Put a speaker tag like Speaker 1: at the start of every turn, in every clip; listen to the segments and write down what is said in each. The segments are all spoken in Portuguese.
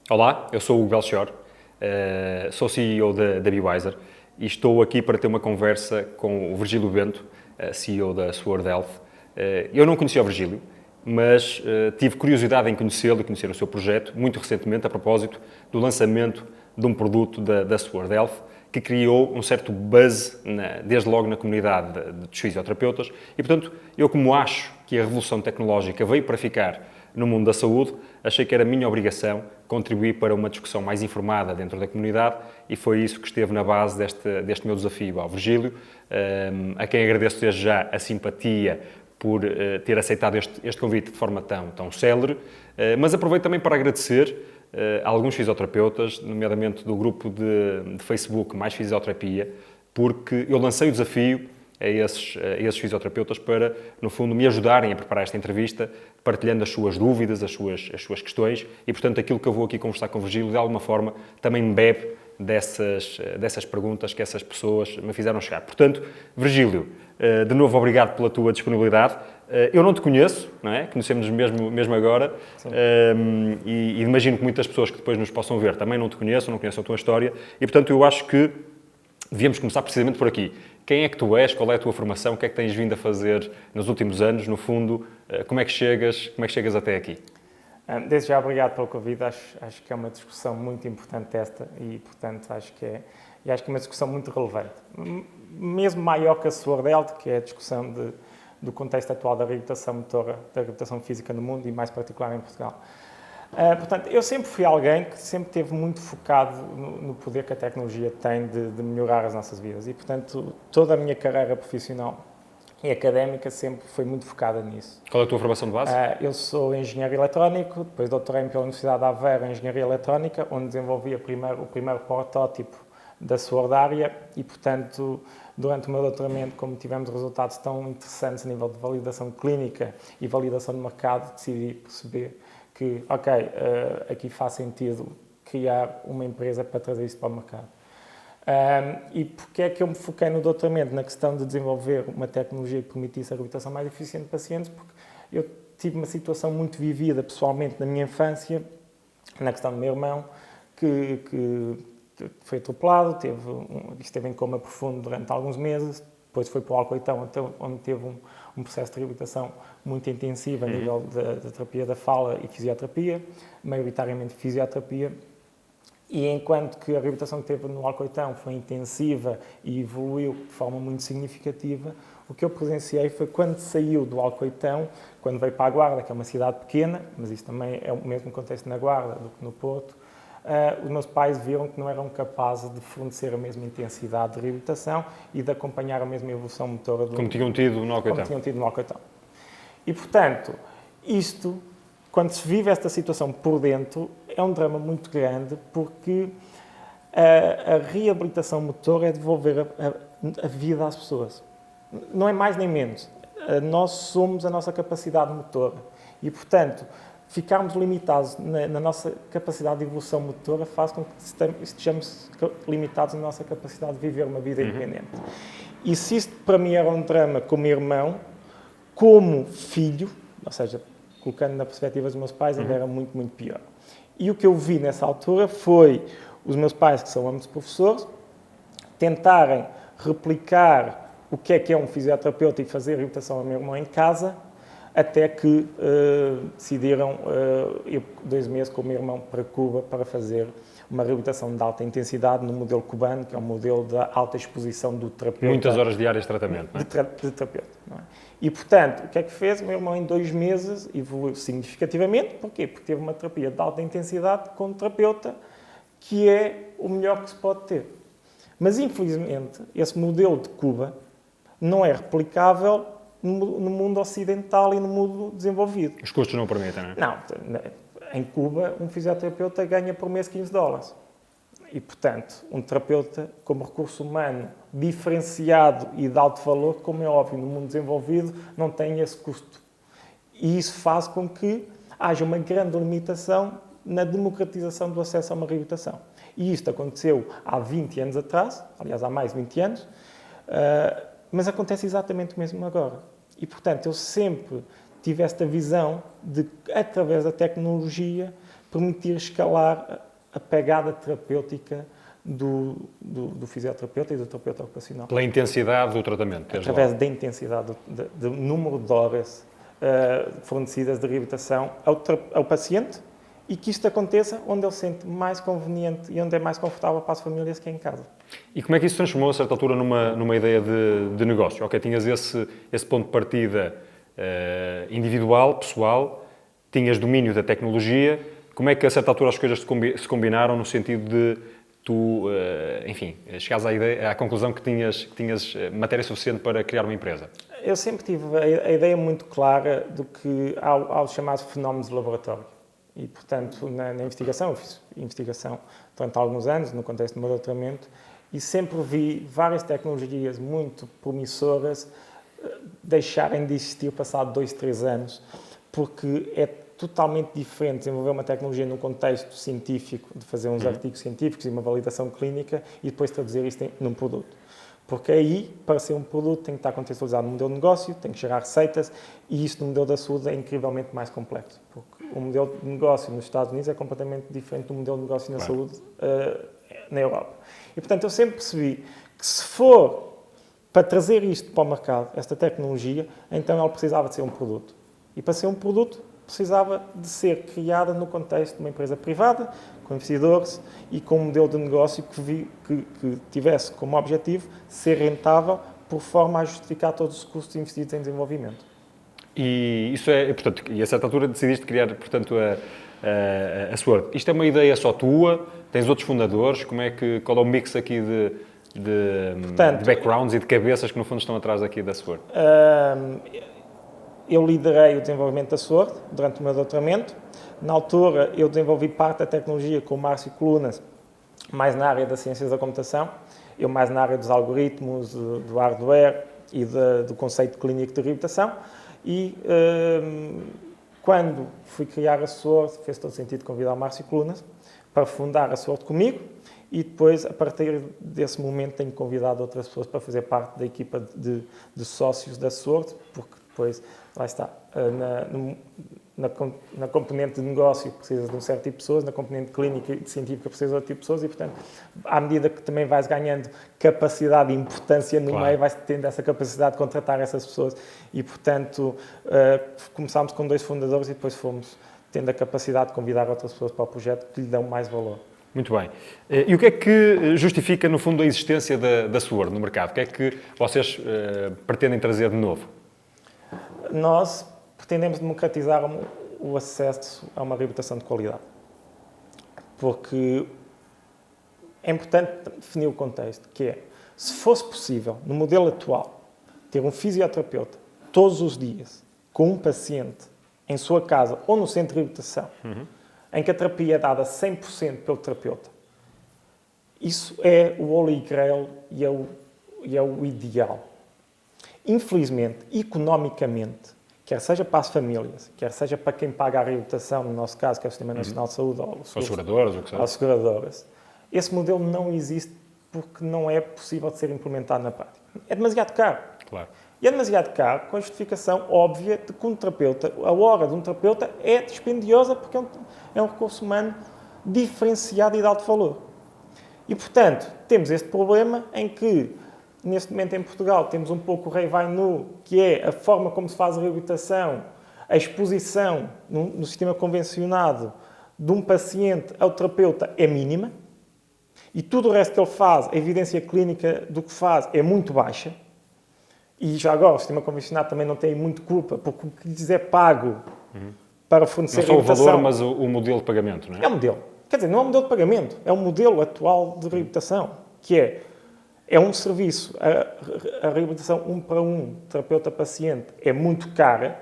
Speaker 1: Olá, eu sou o Hugo Belchior, sou CEO da Bewiser e estou aqui para ter uma conversa com o Virgílio Bento, CEO da Sword Health. Eu não conhecia o Virgílio, mas tive curiosidade em conhecê-lo e conhecer o seu projeto, muito recentemente, a propósito do lançamento de um produto da Sword Health, que criou um certo buzz, desde logo na comunidade dos fisioterapeutas. E, portanto, eu como acho que a revolução tecnológica veio para ficar no mundo da saúde, achei que era minha obrigação contribuir para uma discussão mais informada dentro da comunidade e foi isso que esteve na base deste meu desafio ao Virgílio, a quem agradeço desde já a simpatia por ter aceitado este convite de forma tão célere, mas aproveito também para agradecer a alguns fisioterapeutas, nomeadamente do grupo de Facebook Mais Fisioterapia, porque eu lancei o desafio a esses fisioterapeutas para, no fundo, me ajudarem a preparar esta entrevista, partilhando as suas dúvidas, as suas questões e, portanto, aquilo que eu vou aqui conversar com o Virgílio, de alguma forma, também bebe dessas perguntas que essas pessoas me fizeram chegar. Portanto, Virgílio, de novo, obrigado pela tua disponibilidade. Eu não te conheço, não é? Conhecemos mesmo agora, e imagino que muitas pessoas que depois nos possam ver também não te conheçam, não conhecem a tua história e, portanto, eu acho que devíamos começar precisamente por aqui. Quem é que tu és? Qual é a tua formação? O que é que tens vindo a fazer nos últimos anos? No fundo, como é que chegas até aqui?
Speaker 2: Desde já, obrigado pelo convite. Acho que é uma discussão muito importante esta e, portanto, acho que é uma discussão muito relevante. Mesmo maior que a Sword Health, que é a discussão do contexto atual da reabilitação motora, da reabilitação física no mundo e, mais particular, em Portugal. Portanto, eu sempre fui alguém que sempre esteve muito focado no poder que a tecnologia tem de melhorar as nossas vidas e, portanto, toda a minha carreira profissional e académica sempre foi muito focada nisso.
Speaker 1: Qual é a tua formação de base?
Speaker 2: Eu sou engenheiro eletrónico, depois doutorei-me pela Universidade de Aveiro em engenharia eletrónica, onde desenvolvi o primeiro protótipo da Sword Area e, portanto, durante o meu doutoramento, como tivemos resultados tão interessantes a nível de validação clínica e validação de mercado, decidi perceber que, aqui faz sentido criar uma empresa para trazer isso para o mercado. E porque é que eu me foquei no doutoramento na questão de desenvolver uma tecnologia que permitisse a reabilitação mais eficiente de pacientes? Porque eu tive uma situação muito vivida pessoalmente na minha infância, na questão do meu irmão, que foi atropelado, esteve em coma profundo durante alguns meses, depois foi para o Alcoitão, onde teve um processo de reabilitação muito intensivo a nível da terapia da fala e fisioterapia, maioritariamente fisioterapia, e enquanto que a reabilitação que teve no Alcoitão foi intensiva e evoluiu de forma muito significativa, o que eu presenciei foi quando saiu do Alcoitão, quando veio para a Guarda, que é uma cidade pequena, mas isso também é o mesmo contexto na Guarda do que no Porto, os meus pais viram que não eram capazes de fornecer a mesma intensidade de reabilitação e de acompanhar a mesma evolução motora
Speaker 1: como tinham tido no
Speaker 2: Alcoitão. E, portanto, isto, quando se vive esta situação por dentro, é um drama muito grande porque a reabilitação motora é devolver a vida às pessoas. Não é mais nem menos. Nós somos a nossa capacidade motora e, portanto, ficarmos limitados na nossa capacidade de evolução motora faz com que estejamos limitados na nossa capacidade de viver uma vida independente. E se isto para mim era um drama como irmão, como filho, ou seja, colocando na perspectiva dos meus pais, ainda era muito, muito pior. E o que eu vi nessa altura foi os meus pais, que são ambos professores, tentarem replicar o que é um fisioterapeuta e fazer reabilitação ao meu irmão em casa, até que decidiram ir 2 meses com o meu irmão para Cuba para fazer uma reabilitação de alta intensidade no modelo cubano, que é um modelo da alta exposição do terapeuta.
Speaker 1: Muitas horas diárias de tratamento, não é?
Speaker 2: De terapeuta, não é? E, portanto, o que é que fez? O meu irmão, em 2 meses, evoluiu significativamente. Porquê? Porque teve uma terapia de alta intensidade com um terapeuta que é o melhor que se pode ter. Mas, infelizmente, esse modelo de Cuba não é replicável no mundo ocidental e no mundo desenvolvido.
Speaker 1: Os custos não o permitem, não é?
Speaker 2: Não. Em Cuba, um fisioterapeuta ganha por mês $15. E, portanto, um terapeuta como recurso humano diferenciado e de alto valor, como é óbvio, no mundo desenvolvido, não tem esse custo. E isso faz com que haja uma grande limitação na democratização do acesso a uma reabilitação. E isto aconteceu há 20 anos atrás, aliás, há mais de 20 anos, mas acontece exatamente o mesmo agora. E, portanto, eu sempre tive esta visão de, através da tecnologia, permitir escalar a pegada terapêutica do fisioterapeuta e do terapeuta ocupacional.
Speaker 1: Pela intensidade do tratamento.
Speaker 2: Através da intensidade, do número de horas fornecidas de reabilitação ao paciente, e que isto aconteça onde ele se sente mais conveniente e onde é mais confortável para as famílias, que é em casa.
Speaker 1: E como é que isso se transformou, a certa altura, numa ideia de negócio? Ok, tinhas esse ponto de partida individual, pessoal, tinhas domínio da tecnologia. Como é que, a certa altura, as coisas se combinaram no sentido de tu, enfim, chegares à conclusão que tinhas matéria suficiente para criar uma empresa?
Speaker 2: Eu sempre tive a ideia muito clara do que há os chamados fenómenos de laboratório. E, portanto, na investigação, eu fiz investigação durante alguns anos, no contexto do meu doutoramento, e sempre vi várias tecnologias muito promissoras deixarem de existir passado 2, 3 anos, porque é totalmente diferente desenvolver uma tecnologia num contexto científico, de fazer uns artigos científicos e uma validação clínica, e depois traduzir isto num produto. Porque aí, para ser um produto, tem que estar contextualizado no modelo de negócio, tem que gerar receitas, e isto no modelo da saúde é incrivelmente mais complexo. Porque o modelo de negócio nos Estados Unidos é completamente diferente do modelo de negócio na saúde na Europa. E, portanto, eu sempre percebi que, se for para trazer isto para o mercado, esta tecnologia, então ela precisava de ser um produto. E para ser um produto, precisava de ser criada no contexto de uma empresa privada, com investidores e com um modelo de negócio que tivesse como objetivo ser rentável, por forma a justificar todos os custos investidos em desenvolvimento.
Speaker 1: E isso portanto, e a certa altura decidiste criar, portanto, a Sword. Isto é uma ideia só tua? Tens outros fundadores? Qual é o mix aqui de backgrounds e de cabeças que no fundo estão atrás aqui da Sword?
Speaker 2: Eu liderei o desenvolvimento da Sword durante o meu doutoramento. Na altura, eu desenvolvi parte da tecnologia com o Márcio Colunas, mais na área das ciências da computação, eu mais na área dos algoritmos, do hardware e do conceito clínico de reabilitação. E quando fui criar a Sword, fez todo sentido convidar o Márcio Colunas para fundar a Sword comigo, e depois, a partir desse momento, tenho convidado outras pessoas para fazer parte da equipa de sócios da Sword, porque depois, lá está, na componente de negócio precisa de um certo tipo de pessoas, na componente clínica e científica precisa de outro tipo de pessoas, e, portanto, à medida que também vais ganhando capacidade e importância no meio, vais tendo essa capacidade de contratar essas pessoas. E, portanto, começámos com 2 fundadores e depois fomos tendo a capacidade de convidar outras pessoas para o projeto que lhe dão mais valor.
Speaker 1: Muito bem. E o que é que justifica, no fundo, a existência da Sword no mercado? O que é que vocês pretendem trazer de novo?
Speaker 2: Nós pretendemos democratizar o acesso a uma reabilitação de qualidade. Porque é importante definir o contexto, que é, se fosse possível, no modelo atual, ter um fisioterapeuta todos os dias com um paciente em sua casa ou no centro de reabilitação, em que a terapia é dada 100% pelo terapeuta, isso é o holy grail e é o ideal. Infelizmente, economicamente, quer seja para as famílias, quer seja para quem paga a reabilitação, no nosso caso, que é o Sistema Nacional de Saúde, ou
Speaker 1: as seguradoras, o que seja.
Speaker 2: As seguradoras, esse modelo não existe porque não é possível de ser implementado na prática. É demasiado caro.
Speaker 1: Claro.
Speaker 2: E é demasiado caro com a justificação óbvia de que um terapeuta, a hora de um terapeuta é dispendiosa porque é um recurso humano diferenciado e de alto valor. E, portanto, temos este problema em que, neste momento em Portugal, temos um pouco o rei vai nu, que é a forma como se faz a reabilitação, a exposição no sistema convencionado de um paciente ao terapeuta é mínima, e tudo o resto que ele faz, a evidência clínica do que faz é muito baixa, e já agora o sistema convencionado também não tem muito culpa, porque o que lhes é pago para fornecer
Speaker 1: não só
Speaker 2: reabilitação...
Speaker 1: o valor, mas o modelo de pagamento, não é?
Speaker 2: É um modelo. Quer dizer, não é um modelo de pagamento, é um modelo atual de reabilitação, que é um serviço, a reabilitação 1 para 1, terapeuta-paciente, é muito cara,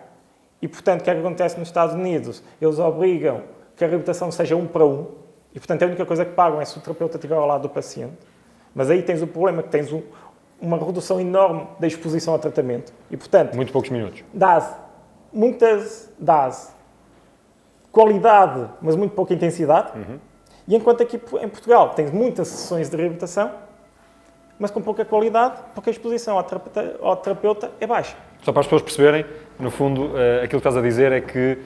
Speaker 2: e, portanto, o que é que acontece nos Estados Unidos? Eles obrigam que a reabilitação seja 1 para 1, e, portanto, a única coisa que pagam é se o terapeuta estiver ao lado do paciente. Mas aí tens o problema que tens uma redução enorme da exposição ao tratamento. E, portanto...
Speaker 1: Muito poucos minutos.
Speaker 2: Dás qualidade, mas muito pouca intensidade. E enquanto aqui em Portugal tens muitas sessões de reabilitação, mas com pouca qualidade, porque a exposição ao terapeuta é baixa.
Speaker 1: Só para as pessoas perceberem, no fundo, aquilo que estás a dizer é que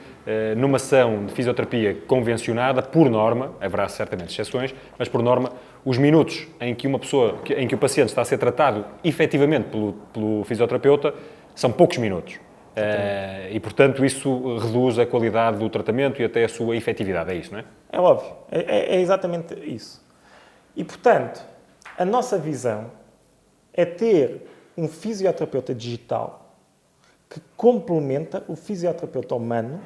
Speaker 1: numa sessão de fisioterapia convencionada, por norma, haverá certamente exceções, mas por norma, os minutos em que o paciente está a ser tratado efetivamente pelo fisioterapeuta são poucos minutos. E, portanto, isso reduz a qualidade do tratamento e até a sua efetividade, é isso, não é?
Speaker 2: É óbvio, é exatamente isso. E, portanto, a nossa visão é ter um fisioterapeuta digital que complementa o fisioterapeuta humano,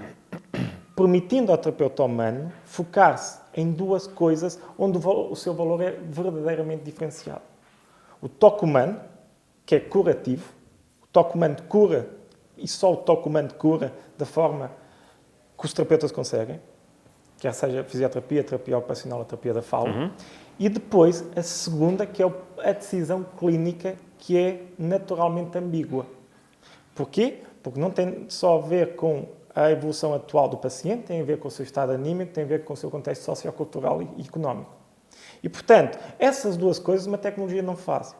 Speaker 2: permitindo ao terapeuta humano focar-se em duas coisas onde o seu valor é verdadeiramente diferenciado. O toque humano, que é curativo, o toque humano cura, e só o toque humano cura da forma que os terapeutas conseguem, quer seja fisioterapia, terapia ocupacional, a terapia da fala. E depois, a segunda, que é a decisão clínica, que é naturalmente ambígua. Porquê? Porque não tem só a ver com a evolução atual do paciente, tem a ver com o seu estado anímico, tem a ver com o seu contexto sociocultural e económico. E, portanto, essas duas coisas uma tecnologia não faz.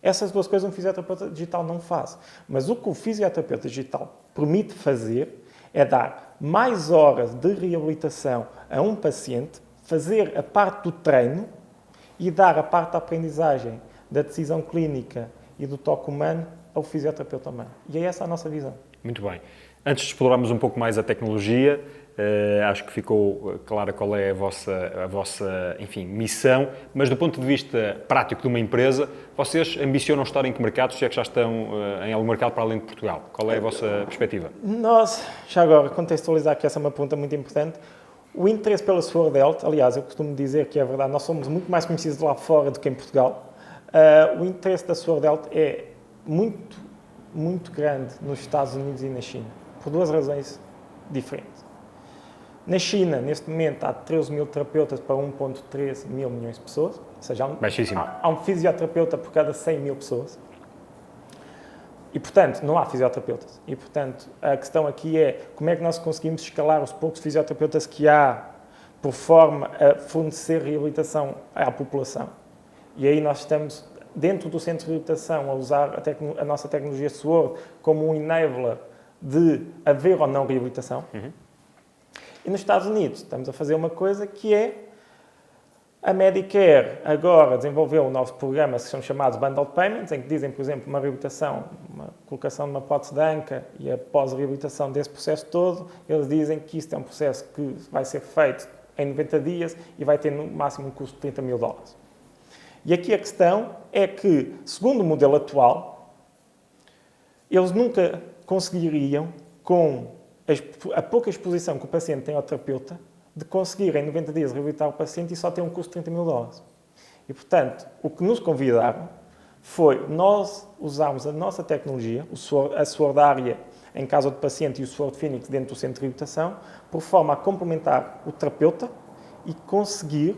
Speaker 2: Essas duas coisas um fisioterapeuta digital não faz. Mas o que o fisioterapeuta digital permite fazer é dar mais horas de reabilitação a um paciente, fazer a parte do treino e dar a parte da aprendizagem, da decisão clínica e do toque humano ao fisioterapeuta humano. E é essa a nossa visão.
Speaker 1: Muito bem. Antes de explorarmos um pouco mais a tecnologia, acho que ficou clara qual é a vossa, enfim, missão, mas do ponto de vista prático de uma empresa, vocês ambicionam estar em que mercados, se é que já estão em algum mercado para além de Portugal? Qual é a vossa perspectiva?
Speaker 2: Nós, já agora, contextualizar que essa é uma pergunta muito importante, o interesse pela Sword Health, aliás, eu costumo dizer que é verdade, nós somos muito mais conhecidos lá fora do que em Portugal. O interesse da Sword Health é muito, muito grande nos Estados Unidos e na China, por duas razões diferentes. Na China, neste momento, há 13 mil terapeutas para 1,13 mil milhões de pessoas, ou seja, há um fisioterapeuta por cada 100 mil pessoas. E, portanto, não há fisioterapeutas. E, portanto, a questão aqui é como é que nós conseguimos escalar os poucos fisioterapeutas que há por forma a fornecer reabilitação à população. E aí nós estamos, dentro do centro de reabilitação, a usar a nossa tecnologia SWORD como um enabler de haver ou não reabilitação. E nos Estados Unidos estamos a fazer uma coisa que é a Medicare agora desenvolveu novos programas que são chamados Bundled Payments, em que dizem, por exemplo, uma reabilitação, uma colocação de uma prótese de anca e a pós-reabilitação desse processo todo, eles dizem que isto é um processo que vai ser feito em 90 dias e vai ter no máximo um custo de 30 mil dólares. E aqui a questão é que, segundo o modelo atual, eles nunca conseguiriam, com a pouca exposição que o paciente tem ao terapeuta, de conseguir em 90 dias reabilitar o paciente e só ter um custo de 30 mil dólares. E, portanto, o que nos convidaram foi nós usarmos a nossa tecnologia, a Sword Area em casa do paciente e o Sword Phoenix dentro do centro de reabilitação, por forma a complementar o terapeuta e conseguir,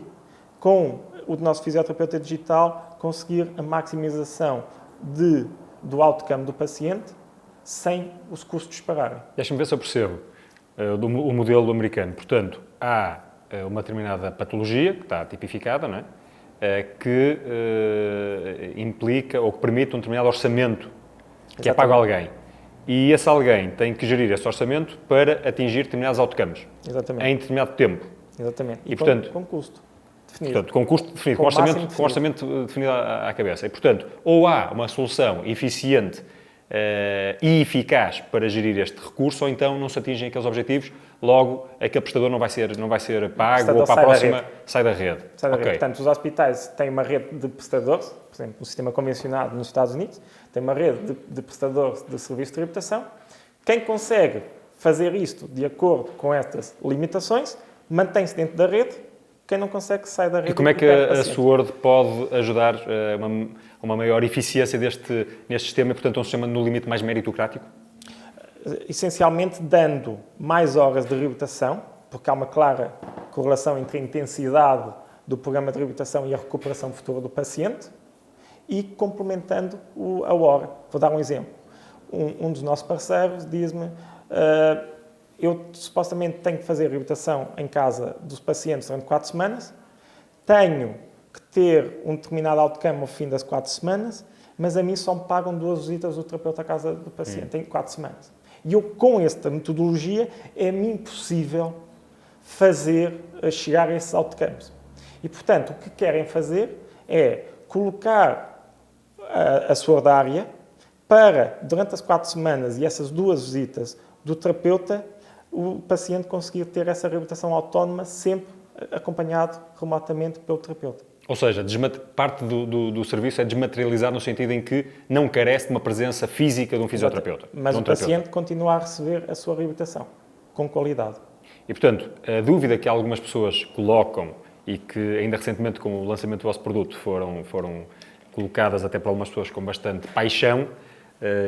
Speaker 2: com o nosso fisioterapeuta digital, conseguir a maximização do outcome do paciente sem os custos dispararem.
Speaker 1: Deixa-me ver se eu percebo o modelo americano. Portanto, há uma determinada patologia que está tipificada, não é? Que implica ou que permite um determinado orçamento que é pago a alguém. E esse alguém tem que gerir esse orçamento para atingir determinados outcomes.
Speaker 2: Exatamente.
Speaker 1: Em determinado tempo.
Speaker 2: Exatamente.
Speaker 1: E portanto,
Speaker 2: com custo definido.
Speaker 1: Portanto, com custo definido, com orçamento definido à cabeça. E, portanto, ou há uma solução eficiente e eficaz para gerir este recurso, ou então não se atingem aqueles objetivos, logo aquele prestador não vai ser pago ou para a próxima sai da rede.
Speaker 2: Sai da rede. Portanto, os hospitais têm uma rede de prestadores, por exemplo, o sistema convencionado nos Estados Unidos, tem uma rede de prestadores de serviços de reabilitação. Quem consegue fazer isto de acordo com estas limitações, mantém-se dentro da rede. Quem não consegue, sai da rede.
Speaker 1: E como é que a SWORD pode ajudar a uma maior eficiência neste sistema e, portanto, um sistema no limite mais meritocrático?
Speaker 2: Essencialmente dando mais horas de reabilitação, porque há uma clara correlação entre a intensidade do programa de reabilitação e a recuperação futura do paciente, e complementando a hora. Vou dar um exemplo. Um dos nossos parceiros diz-me eu supostamente tenho que fazer reabilitação em casa dos pacientes durante 4 semanas, tenho que ter um determinado outcome ao fim das 4 semanas, mas a mim só me pagam 2 visitas do terapeuta à casa do paciente em 4 semanas. E eu, com esta metodologia, é-me impossível chegar a esses outcomes. E, portanto, o que querem fazer é colocar a sordária para, durante as 4 semanas e essas 2 visitas do terapeuta, o paciente conseguir ter essa reabilitação autónoma, sempre acompanhado remotamente pelo terapeuta.
Speaker 1: Ou seja, parte do serviço é desmaterializar no sentido em que não carece de uma presença física de um fisioterapeuta.
Speaker 2: Mas o paciente continua a receber a sua reabilitação, com qualidade.
Speaker 1: E, portanto, a dúvida que algumas pessoas colocam e que ainda recentemente com o lançamento do vosso produto foram colocadas até por algumas pessoas com bastante paixão,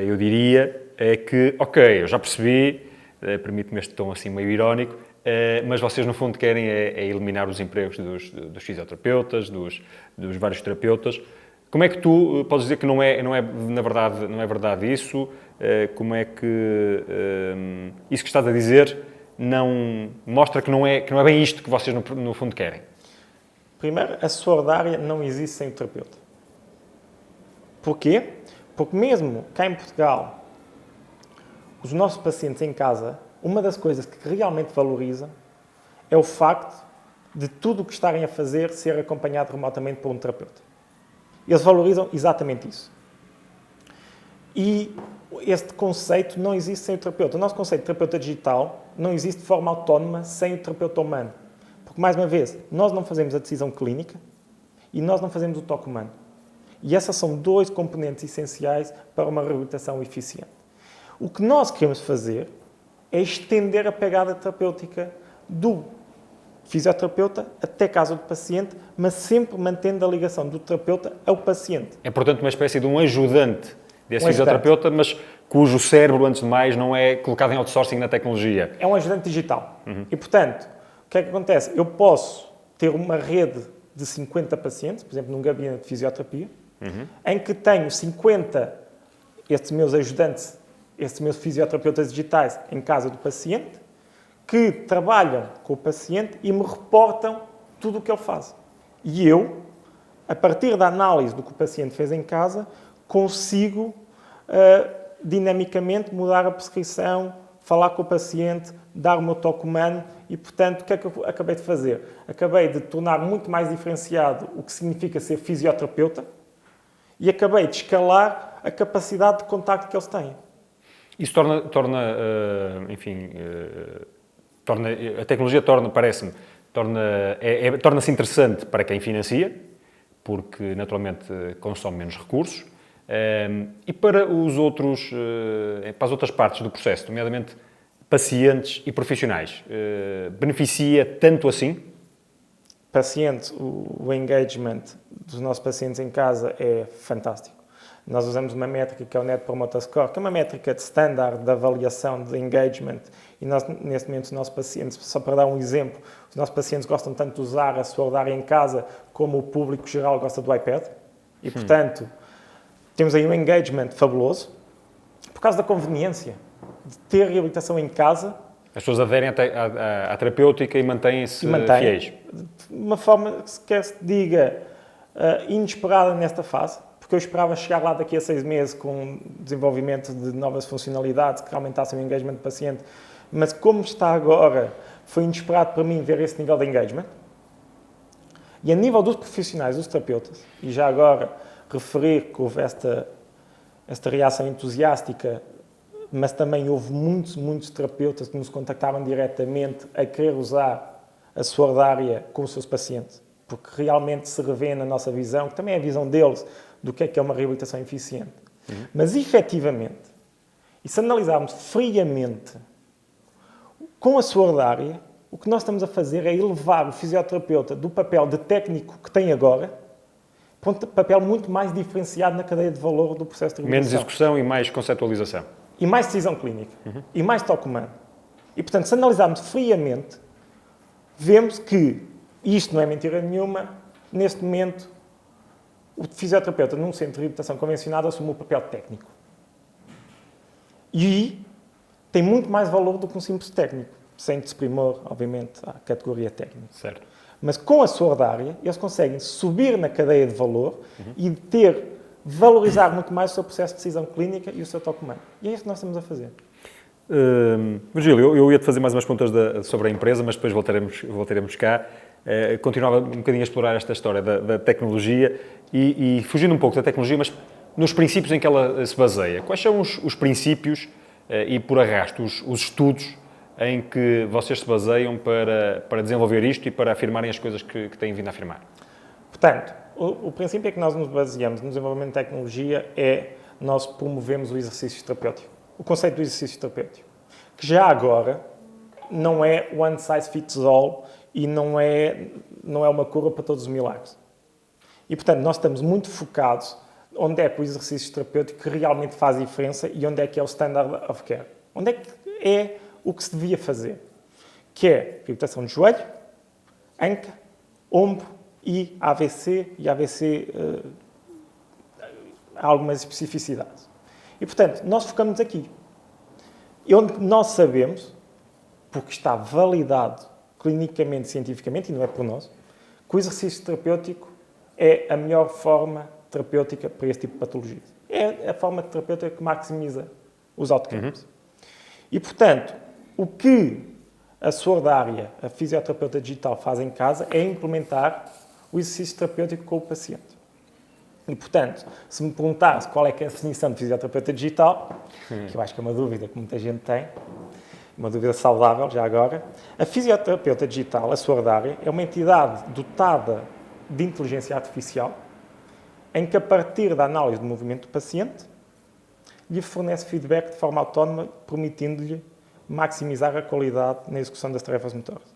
Speaker 1: eu diria, é que, ok, eu já percebi, permite-me este tom assim meio irónico, mas vocês no fundo querem é eliminar os empregos dos fisioterapeutas, dos vários terapeutas. Como é que tu podes dizer que não é verdade isso? Como é que isso que estás a dizer não mostra que não é bem isto que vocês no fundo querem?
Speaker 2: Primeiro, a sordária não existe sem o terapeuta. Porquê? Porque mesmo cá em Portugal, os nossos pacientes em casa, uma das coisas que realmente valorizam é o facto de tudo o que estarem a fazer ser acompanhado remotamente por um terapeuta. Eles valorizam exatamente isso. E este conceito não existe sem o terapeuta. O nosso conceito de terapeuta digital não existe de forma autónoma sem o terapeuta humano. Porque, mais uma vez, nós não fazemos a decisão clínica e nós não fazemos o toque humano. E esses são 2 componentes essenciais para uma reabilitação eficiente. O que nós queremos fazer é estender a pegada terapêutica do fisioterapeuta até a casa do paciente, mas sempre mantendo a ligação do terapeuta ao paciente.
Speaker 1: É, portanto, uma espécie de um ajudante desse fisioterapeuta, mas cujo cérebro, antes de mais, não é colocado em outsourcing na tecnologia.
Speaker 2: É um ajudante digital. E, portanto, o que é que acontece? Eu posso ter uma rede de 50 pacientes, por exemplo, num gabinete de fisioterapia, em que tenho 50 estes meus ajudantes, estes meus fisioterapeutas digitais em casa do paciente, que trabalham com o paciente e me reportam tudo o que ele faz. E eu, a partir da análise do que o paciente fez em casa, consigo dinamicamente mudar a prescrição, falar com o paciente, dar o meu toque humano e, portanto, o que é que eu acabei de fazer? Acabei de tornar muito mais diferenciado o que significa ser fisioterapeuta e acabei de escalar a capacidade de contacto que eles têm.
Speaker 1: Isso a tecnologia torna-se interessante para quem financia, porque naturalmente consome menos recursos, e para para as outras partes do processo, nomeadamente pacientes e profissionais, beneficia tanto assim?
Speaker 2: Pacientes, o engagement dos nossos pacientes em casa é fantástico. Nós usamos uma métrica que é o Net Promoter Score, que é uma métrica de standard de avaliação de engagement. E nós, neste momento, os nossos pacientes, só para dar um exemplo, os nossos pacientes gostam tanto de usar a sordária em casa como o público geral gosta do iPad. E, portanto, temos aí um engagement fabuloso por causa da conveniência de ter reabilitação em casa.
Speaker 1: As pessoas aderem à terapêutica e mantêm-se fiéis.
Speaker 2: De uma forma, se quer se diga, inesperada nesta fase. Porque eu esperava chegar lá daqui a 6 meses com desenvolvimento de novas funcionalidades que aumentassem o engagement do paciente, mas como está agora, foi inesperado para mim ver esse nível de engagement. E a nível dos profissionais, dos terapeutas, e já agora referir que houve esta reação entusiástica, mas também houve muitos terapeutas que nos contactaram diretamente a querer usar a sordária com os seus pacientes, porque realmente se revê na nossa visão, que também é a visão deles, do que é uma reabilitação eficiente. Mas, efetivamente, e se analisarmos friamente com a sordária, o que nós estamos a fazer é elevar o fisioterapeuta do papel de técnico que tem agora para um papel muito mais diferenciado na cadeia de valor do processo de reabilitação.
Speaker 1: Menos execução e mais conceptualização.
Speaker 2: E mais decisão clínica. E mais toque humano. E, portanto, se analisarmos friamente, vemos que, e isto não é mentira nenhuma, neste momento, o fisioterapeuta num centro de reabilitação convencionado assume o papel técnico. E tem muito mais valor do que um simples técnico. sem desprimor, obviamente, à categoria técnica.
Speaker 1: Certo.
Speaker 2: Mas com a SwordAria, eles conseguem subir na cadeia de valor e valorizar muito mais o seu processo de decisão clínica e o seu toque humano. E é isso que nós estamos a fazer.
Speaker 1: Virgílio, eu ia-te fazer mais umas perguntas sobre a empresa, mas depois voltaremos cá. Continuava um bocadinho a explorar esta história da tecnologia e fugindo um pouco da tecnologia, mas nos princípios em que ela se baseia. Quais são os princípios e, por arrasto, os estudos em que vocês se baseiam para desenvolver isto e para afirmarem as coisas que têm vindo a afirmar?
Speaker 2: Portanto, o princípio é que nós nos baseamos no desenvolvimento de tecnologia nós promovemos o exercício terapêutico. O conceito do exercício terapêutico. Que já agora não é one size fits all e não é uma cura para todos os milagres. E, portanto, nós estamos muito focados onde é que o exercício terapêutico realmente faz diferença e onde é que é o standard of care. Onde é que é o que se devia fazer, que é reabilitação de joelho, anca, ombro e AVC, há algumas especificidades. E, portanto, nós focamos aqui. E onde nós sabemos, porque está validado clinicamente, cientificamente, e não é por nós, que o exercício terapêutico é a melhor forma terapêutica para este tipo de patologias. É a forma terapêutica que maximiza os outcomes. E, portanto, o que a SwordAria, a fisioterapeuta digital, faz em casa é implementar o exercício terapêutico com o paciente. E, portanto, se me perguntasse qual é que é a definição de fisioterapeuta digital, que eu acho que é uma dúvida que muita gente tem, uma dúvida saudável já agora, a fisioterapeuta digital, a SwordAria, é uma entidade dotada de inteligência artificial em que, a partir da análise do movimento do paciente, lhe fornece feedback de forma autónoma, permitindo-lhe maximizar a qualidade na execução das tarefas motoras.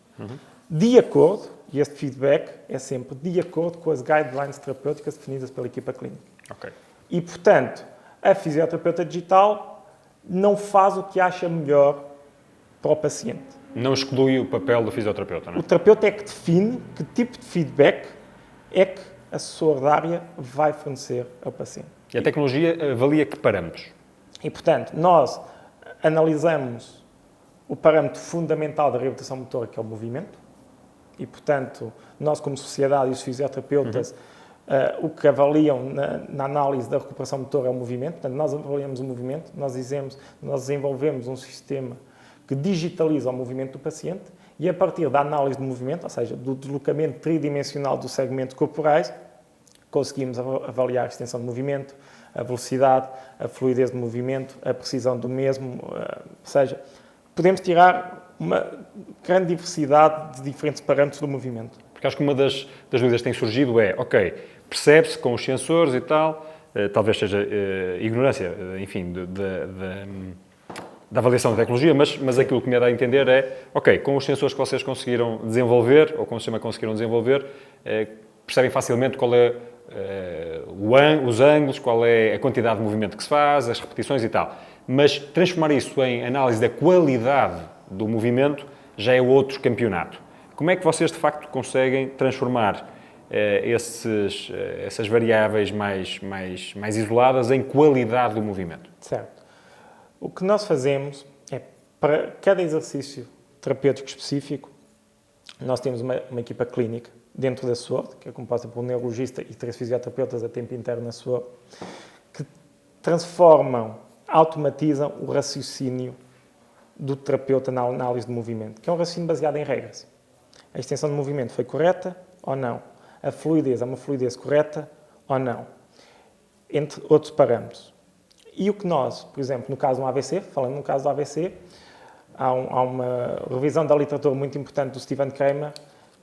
Speaker 2: De acordo, e este feedback é sempre de acordo com as guidelines terapêuticas definidas pela equipa clínica.
Speaker 1: Okay.
Speaker 2: E, portanto, a fisioterapeuta digital não faz o que acha melhor para o paciente.
Speaker 1: Não exclui o papel do fisioterapeuta, não é?
Speaker 2: O terapeuta é que define que tipo de feedback é que a SwordAria vai fornecer ao paciente.
Speaker 1: E a tecnologia avalia que parâmetros?
Speaker 2: E, portanto, nós analisamos o parâmetro fundamental da reabilitação motora, que é o movimento, e, portanto, nós, como sociedade e os fisioterapeutas, o que avaliam na análise da recuperação motora é o movimento. Portanto, nós avaliamos o movimento, nós desenvolvemos um sistema que digitaliza o movimento do paciente e, a partir da análise do movimento, ou seja, do deslocamento tridimensional dos segmentos corporais, conseguimos avaliar a extensão do movimento, a velocidade, a fluidez do movimento, a precisão do mesmo, ou seja, podemos tirar uma grande diversidade de diferentes parâmetros do movimento.
Speaker 1: Porque acho que uma das dúvidas que tem surgido é, ok, percebe-se com os sensores e tal, talvez seja ignorância, enfim, da avaliação da tecnologia, mas aquilo que me dá a entender é, ok, com os sensores que vocês conseguiram desenvolver, ou com o sistema que conseguiram desenvolver, percebem facilmente qual é os ângulos, qual é a quantidade de movimento que se faz, as repetições e tal. Mas transformar isso em análise da qualidade do movimento já é outro campeonato. Como é que vocês, de facto, conseguem transformar essas variáveis mais isoladas em qualidade do movimento?
Speaker 2: Certo. O que nós fazemos é, para cada exercício terapêutico específico, nós temos uma equipa clínica dentro da SWORD, que é composta por um neurologista e 3 fisioterapeutas a tempo inteiro na SWORD, que automatizam o raciocínio do terapeuta na análise de movimento, que é um raciocínio baseado em regras. A extensão do movimento foi correta ou não? A fluidez é uma fluidez correta ou não? Entre outros parâmetros. E o que nós, por exemplo, no caso do AVC, falando no caso do AVC, há uma revisão da literatura muito importante do Stephen Kramer,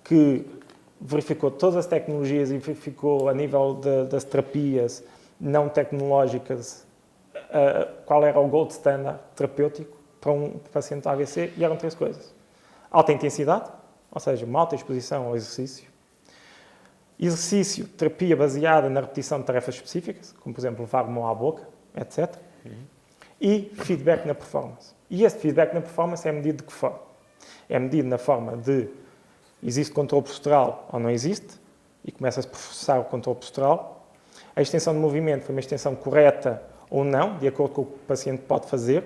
Speaker 2: que verificou todas as tecnologias e verificou a nível das terapias não tecnológicas qual era o gold standard terapêutico para um paciente AVC, e eram 3 coisas. Alta intensidade, ou seja, uma alta exposição ao exercício. Exercício, terapia baseada na repetição de tarefas específicas, como, por exemplo, levar a mão à boca, etc. E feedback na performance. E este feedback na performance é medido de que forma? É medido na forma de existe controle postural ou não existe, e começa-se a processar o controle postural. A extensão de movimento foi uma extensão correta ou não, de acordo com o que o paciente pode fazer.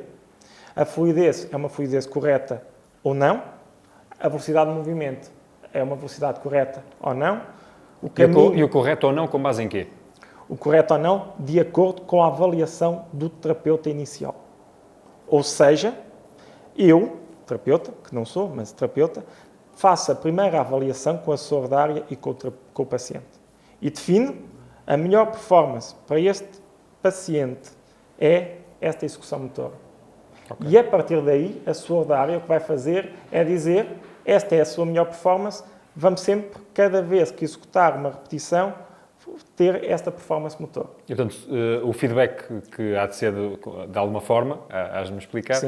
Speaker 2: A fluidez é uma fluidez correta ou não, a velocidade de movimento é uma velocidade correta ou não,
Speaker 1: E o correto ou não com base em quê?
Speaker 2: O correto ou não, de acordo com a avaliação do terapeuta inicial. Ou seja, eu, terapeuta, que não sou, mas terapeuta, faço a primeira avaliação com a sordária e com o paciente. E defino a melhor performance para este paciente é esta execução motora. Okay. E a partir daí, a sordária o que vai fazer é dizer, esta é a sua melhor performance, vamos sempre, cada vez que executar uma repetição, ter esta performance motor.
Speaker 1: E, portanto, o feedback que há de ser, de alguma forma, has-me explicar,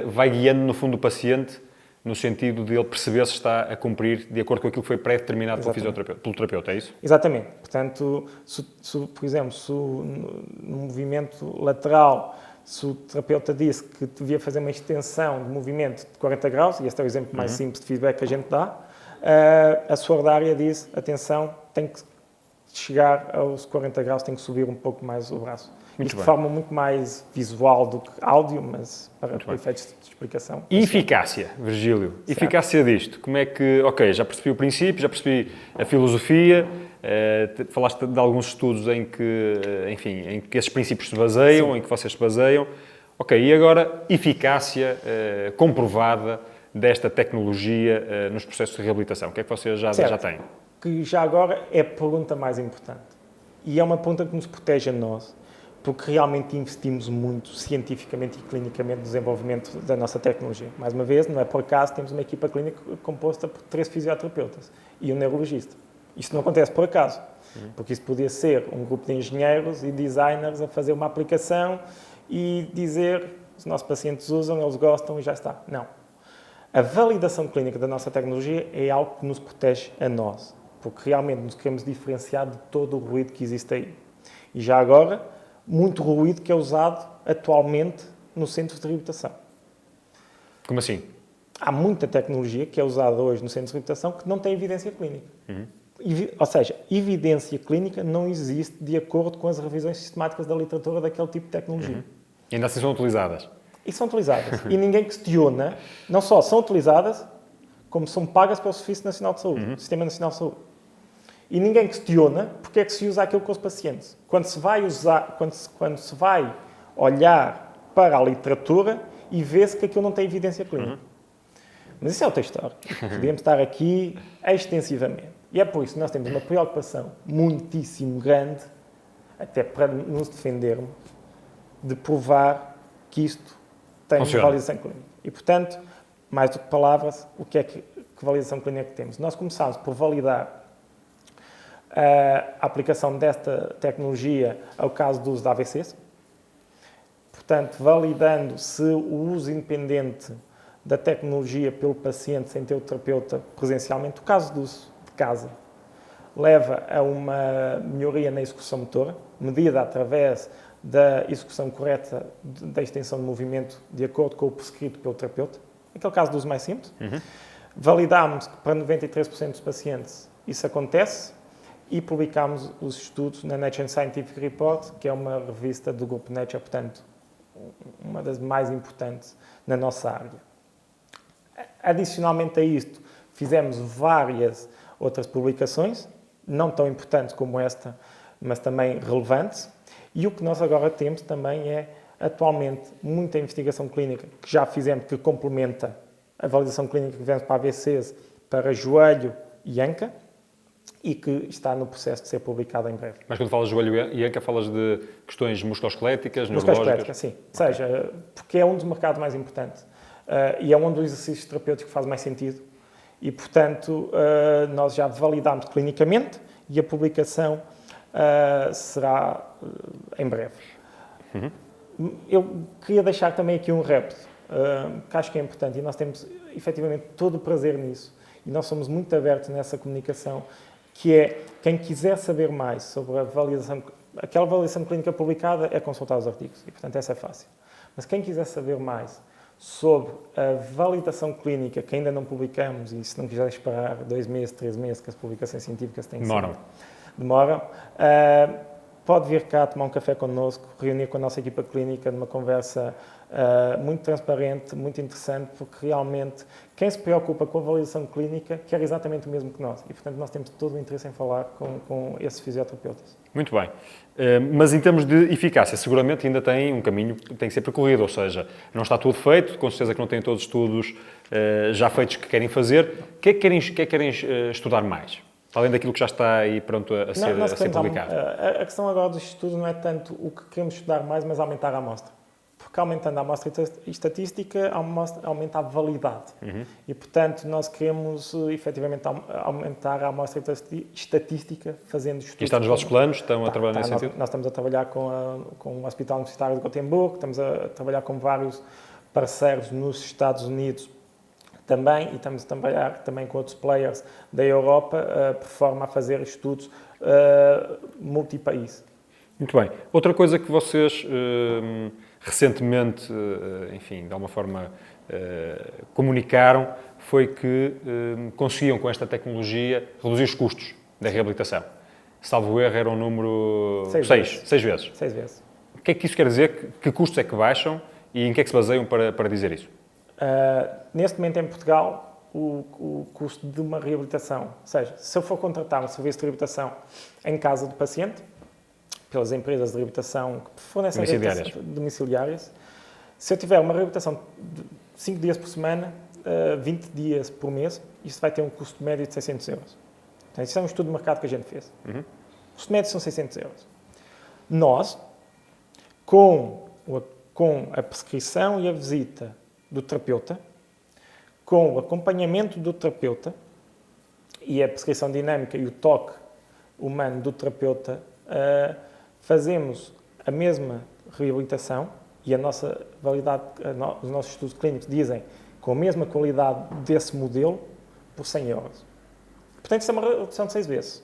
Speaker 1: vai guiando, no fundo, o paciente no sentido de ele perceber se está a cumprir de acordo com aquilo que foi pré-determinado pelo terapeuta, é isso?
Speaker 2: Exatamente. Portanto, por exemplo, se no movimento lateral, se o terapeuta disse que devia fazer uma extensão de movimento de 40 graus, e este é o exemplo mais simples de feedback que a gente dá, a sordária diz, atenção, tem que chegar aos 40 graus, tem que subir um pouco mais o braço. Isto de forma muito mais visual do que áudio, mas para efeitos de explicação.
Speaker 1: E eficácia, Virgílio? Certo. Eficácia disto, como é que... Ok, já percebi o princípio, já percebi a filosofia, falaste de alguns estudos em que, enfim, em que esses princípios se baseiam, em que vocês se baseiam. Ok, e agora, eficácia comprovada desta tecnologia nos processos de reabilitação. O que é que vocês já têm?
Speaker 2: Que já agora é a pergunta mais importante. E é uma pergunta que nos protege a nós, porque realmente investimos muito cientificamente e clinicamente no desenvolvimento da nossa tecnologia. Mais uma vez, não é por acaso, temos uma equipa clínica composta por 3 fisioterapeutas e um neurologista. Isto não acontece por acaso, porque isso podia ser um grupo de engenheiros e designers a fazer uma aplicação e dizer, os nossos pacientes usam, eles gostam e já está. Não. A validação clínica da nossa tecnologia é algo que nos protege a nós, porque realmente nos queremos diferenciar de todo o ruído que existe aí. E já agora, muito ruído que é usado atualmente nos centros de reabilitação.
Speaker 1: Como assim?
Speaker 2: Há muita tecnologia que é usada hoje nos centros de reabilitação que não tem evidência clínica. Ou seja, evidência clínica não existe de acordo com as revisões sistemáticas da literatura daquele tipo de tecnologia.
Speaker 1: E ainda assim são utilizadas?
Speaker 2: E são utilizadas. E ninguém questiona, não só são utilizadas, como são pagas pelo Serviço Nacional de Saúde, Sistema Nacional de Saúde. E ninguém questiona porque é que se usa aquilo com os pacientes. Quando se vai olhar para a literatura e vê-se que aquilo não tem evidência clínica. Mas isso é outra história. Podíamos estar aqui extensivamente. E é por isso que nós temos uma preocupação muitíssimo grande, até para nos defendermos, de provar que isto tem validação clínica. E, portanto, mais do que palavras, o que é que validação clínica temos? Nós começamos por validar a aplicação desta tecnologia ao caso do uso de AVCs. Portanto, validando se o uso independente da tecnologia pelo paciente sem ter o terapeuta presencialmente, o caso do uso de casa, leva a uma melhoria na execução motora, medida através da execução correta da extensão de movimento de acordo com o prescrito pelo terapeuta. Aquele caso do uso mais simples. Validámos que para 93% dos pacientes isso acontece e publicámos os estudos na Nature Scientific Report, que é uma revista do grupo Nature, portanto, uma das mais importantes na nossa área. Adicionalmente a isto, fizemos várias outras publicações, não tão importantes como esta, mas também relevantes. E o que nós agora temos também é, atualmente, muita investigação clínica que já fizemos, que complementa a validação clínica que fizemos para AVCs, para joelho e anca, e que está no processo de ser publicada em breve.
Speaker 1: Mas quando falas de joelho e anca, falas de questões musculoesqueléticas, neurológicas?
Speaker 2: Musculoesqueléticas, sim. Ou seja, porque é um dos mercados mais importantes. E é onde o exercício terapêutico faz mais sentido. E, portanto, nós já validámos clinicamente e a publicação será em breve. Eu queria deixar também aqui um repto, que acho que é importante, e nós temos efetivamente todo o prazer nisso, e nós somos muito abertos nessa comunicação, que é, quem quiser saber mais sobre a validação, aquela validação clínica publicada é consultar os artigos, e portanto essa é fácil. Mas quem quiser saber mais sobre a validação clínica, que ainda não publicamos, e se não quiser esperar 2 meses, 3 meses, que as publicações científicas têm
Speaker 1: Demoram.
Speaker 2: Demoram. pode vir cá tomar um café connosco, reunir com a nossa equipa clínica numa conversa muito transparente, muito interessante, porque realmente quem se preocupa com a avaliação clínica quer exatamente o mesmo que nós. E, portanto, nós temos todo o interesse em falar com esses fisioterapeutas.
Speaker 1: Muito bem. Mas em termos de eficácia, seguramente ainda tem um caminho que tem que ser percorrido, ou seja, não está tudo feito, com certeza que não têm todos os estudos já feitos que querem fazer. O que é que querem estudar mais? Além daquilo que já está aí pronto a ser publicado.
Speaker 2: A questão agora dos estudos não é tanto o que queremos estudar mais, mas aumentar a amostra. Porque aumentando a amostra estatística, aumenta a validade. E, portanto, nós queremos efetivamente aumentar a amostra estatística fazendo estudos.
Speaker 1: E está nos vossos planos? Estão a trabalhar nesse sentido?
Speaker 2: Nós estamos a trabalhar com o Hospital Universitário de Gotemburgo, estamos a trabalhar com vários parceiros nos Estados Unidos também, e estamos a trabalhar também com outros players da Europa, por forma a fazer estudos multipaís.
Speaker 1: Muito bem. Outra coisa que vocês recentemente, enfim, de alguma forma comunicaram, foi que conseguiam com esta tecnologia reduzir os custos da reabilitação. Salvo erro, era um número 6 vezes.
Speaker 2: 6 vezes.
Speaker 1: O que é que isso quer dizer? Que custos é que baixam e em que é que se baseiam para dizer isso?
Speaker 2: Neste momento em Portugal, o custo de uma reabilitação, ou seja, se eu for contratar um serviço de reabilitação em casa do paciente, pelas empresas de reabilitação que fornecem domiciliárias, se eu tiver uma reabilitação de 5 dias por semana, 20 dias por mês, isso vai ter um custo médio de 600 euros. Então, isso é um estudo de mercado que a gente fez. O custo médio são 600 euros. Nós, com a prescrição e a visita do terapeuta, com o acompanhamento do terapeuta e a prescrição dinâmica e o toque humano do terapeuta, fazemos a mesma reabilitação e a nossa validade, os nossos estudos clínicos dizem com a mesma qualidade desse modelo por 100 euros. Portanto, isso é uma redução de 6 vezes.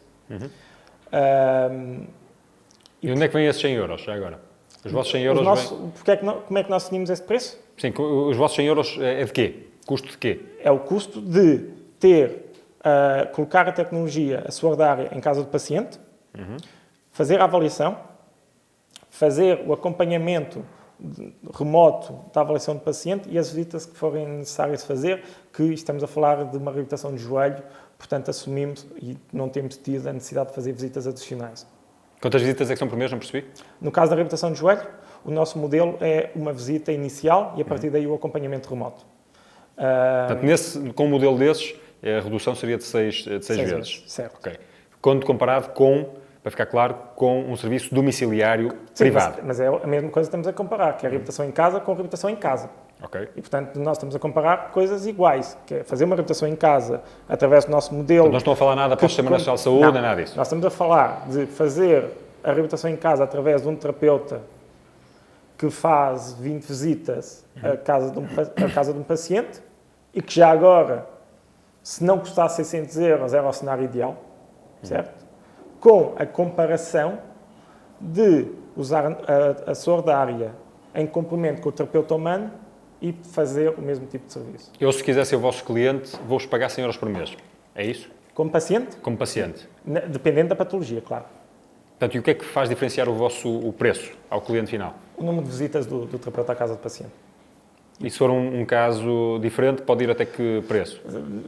Speaker 1: E onde é que vêm esses 100 euros, já agora? Os vossos 100 euros
Speaker 2: como é que nós definimos esse preço?
Speaker 1: Sim, os vossos 100 euros é de quê? Custo de quê?
Speaker 2: É o custo de colocar a tecnologia, a Sword Area, em casa do paciente, fazer a avaliação, fazer o acompanhamento remoto da avaliação do paciente e as visitas que forem necessárias fazer, que estamos a falar de uma reabilitação de joelho, portanto assumimos e não temos tido a necessidade de fazer visitas adicionais.
Speaker 1: Quantas visitas é que são por mês? Não percebi?
Speaker 2: No caso da reabilitação de joelho, o nosso modelo é uma visita inicial e a partir daí o acompanhamento remoto.
Speaker 1: Portanto, com um modelo desses, a redução seria de 6 vezes.
Speaker 2: Certo.
Speaker 1: Okay. Quando comparado com, para ficar claro, com um serviço domiciliário privado.
Speaker 2: Mas é a mesma coisa que estamos a comparar, que é a reabilitação em casa com a reabilitação em casa.
Speaker 1: Okay.
Speaker 2: E, portanto, nós estamos a comparar coisas iguais, que é fazer uma reabilitação em casa através do nosso modelo...
Speaker 1: Portanto, não estão a falar nada para o Sistema Nacional de Saúde, nem nada disso.
Speaker 2: Nós estamos a falar de fazer a reabilitação em casa através de um terapeuta que faz 20 visitas à casa de um paciente e que já agora, se não custasse 600 euros, era o cenário ideal, certo? Com a comparação de usar a Sword Area em complemento com o terapeuta humano e fazer o mesmo tipo de serviço.
Speaker 1: Eu, se quiser ser o vosso cliente, vou-vos pagar 100 euros por mês. É isso?
Speaker 2: Como paciente?
Speaker 1: Como paciente.
Speaker 2: Dependendo da patologia, claro.
Speaker 1: Portanto, e o que é que faz diferenciar o preço ao cliente final?
Speaker 2: O número de visitas do terapeuta à casa do paciente.
Speaker 1: E se for um caso diferente, pode ir até que preço?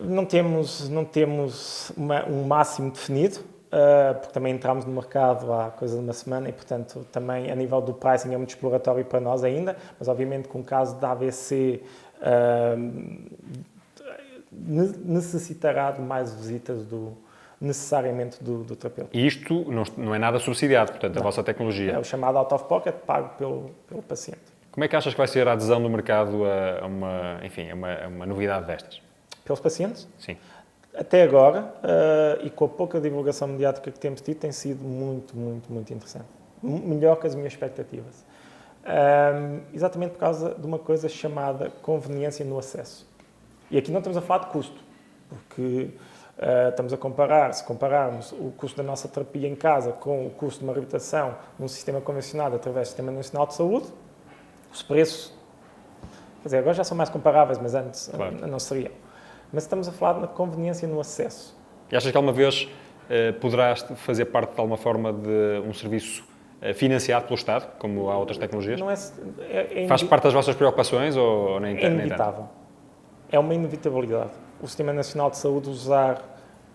Speaker 2: Não temos um máximo definido, porque também entramos no mercado há coisa de uma semana e, portanto, também a nível do pricing é muito exploratório para nós ainda, mas obviamente com o caso da AVC necessitará de mais visitas necessariamente do terapeuta.
Speaker 1: E isto não é nada subsidiado, portanto, a vossa tecnologia.
Speaker 2: É o chamado out of pocket, pago pelo paciente.
Speaker 1: Como é que achas que vai ser a adesão do mercado a uma novidade destas?
Speaker 2: Pelos pacientes?
Speaker 1: Sim.
Speaker 2: Até agora, e com a pouca divulgação mediática que temos tido, tem sido muito, muito, muito interessante. Melhor que as minhas expectativas. Exatamente por causa de uma coisa chamada conveniência no acesso. E aqui não estamos a falar de custo, porque estamos a comparar, se compararmos o custo da nossa terapia em casa com o custo de uma reabilitação num sistema convencionado através do Sistema Nacional de Saúde, os preços, quer dizer, agora já são mais comparáveis, mas antes não seriam. Mas estamos a falar de uma conveniência no acesso.
Speaker 1: E achas que alguma vez poderás fazer parte de alguma forma de um serviço financiado pelo Estado, como há outras tecnologias?
Speaker 2: Não
Speaker 1: Faz parte das vossas preocupações ou nem
Speaker 2: é
Speaker 1: tanto?
Speaker 2: inevitável. É uma inevitabilidade. O Sistema Nacional de Saúde usar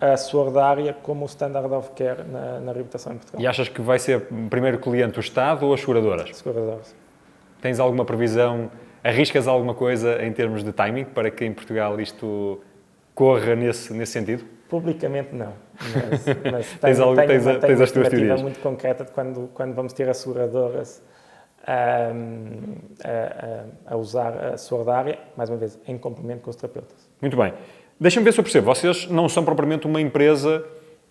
Speaker 2: a sordária como o standard of care na reabilitação em Portugal.
Speaker 1: E achas que vai ser primeiro cliente o Estado ou as seguradoras?
Speaker 2: Seguradoras.
Speaker 1: Tens alguma previsão, arriscas alguma coisa em termos de timing para que em Portugal isto corra nesse sentido?
Speaker 2: Publicamente não, mas
Speaker 1: Tens
Speaker 2: tenho
Speaker 1: as
Speaker 2: uma
Speaker 1: tuas
Speaker 2: estimativa
Speaker 1: teorias.
Speaker 2: muito concreta de quando vamos ter as seguradoras a usar a sordária, mais uma vez, em complemento com os terapeutas.
Speaker 1: Muito bem. Deixa-me ver se eu percebo. Vocês não são propriamente uma empresa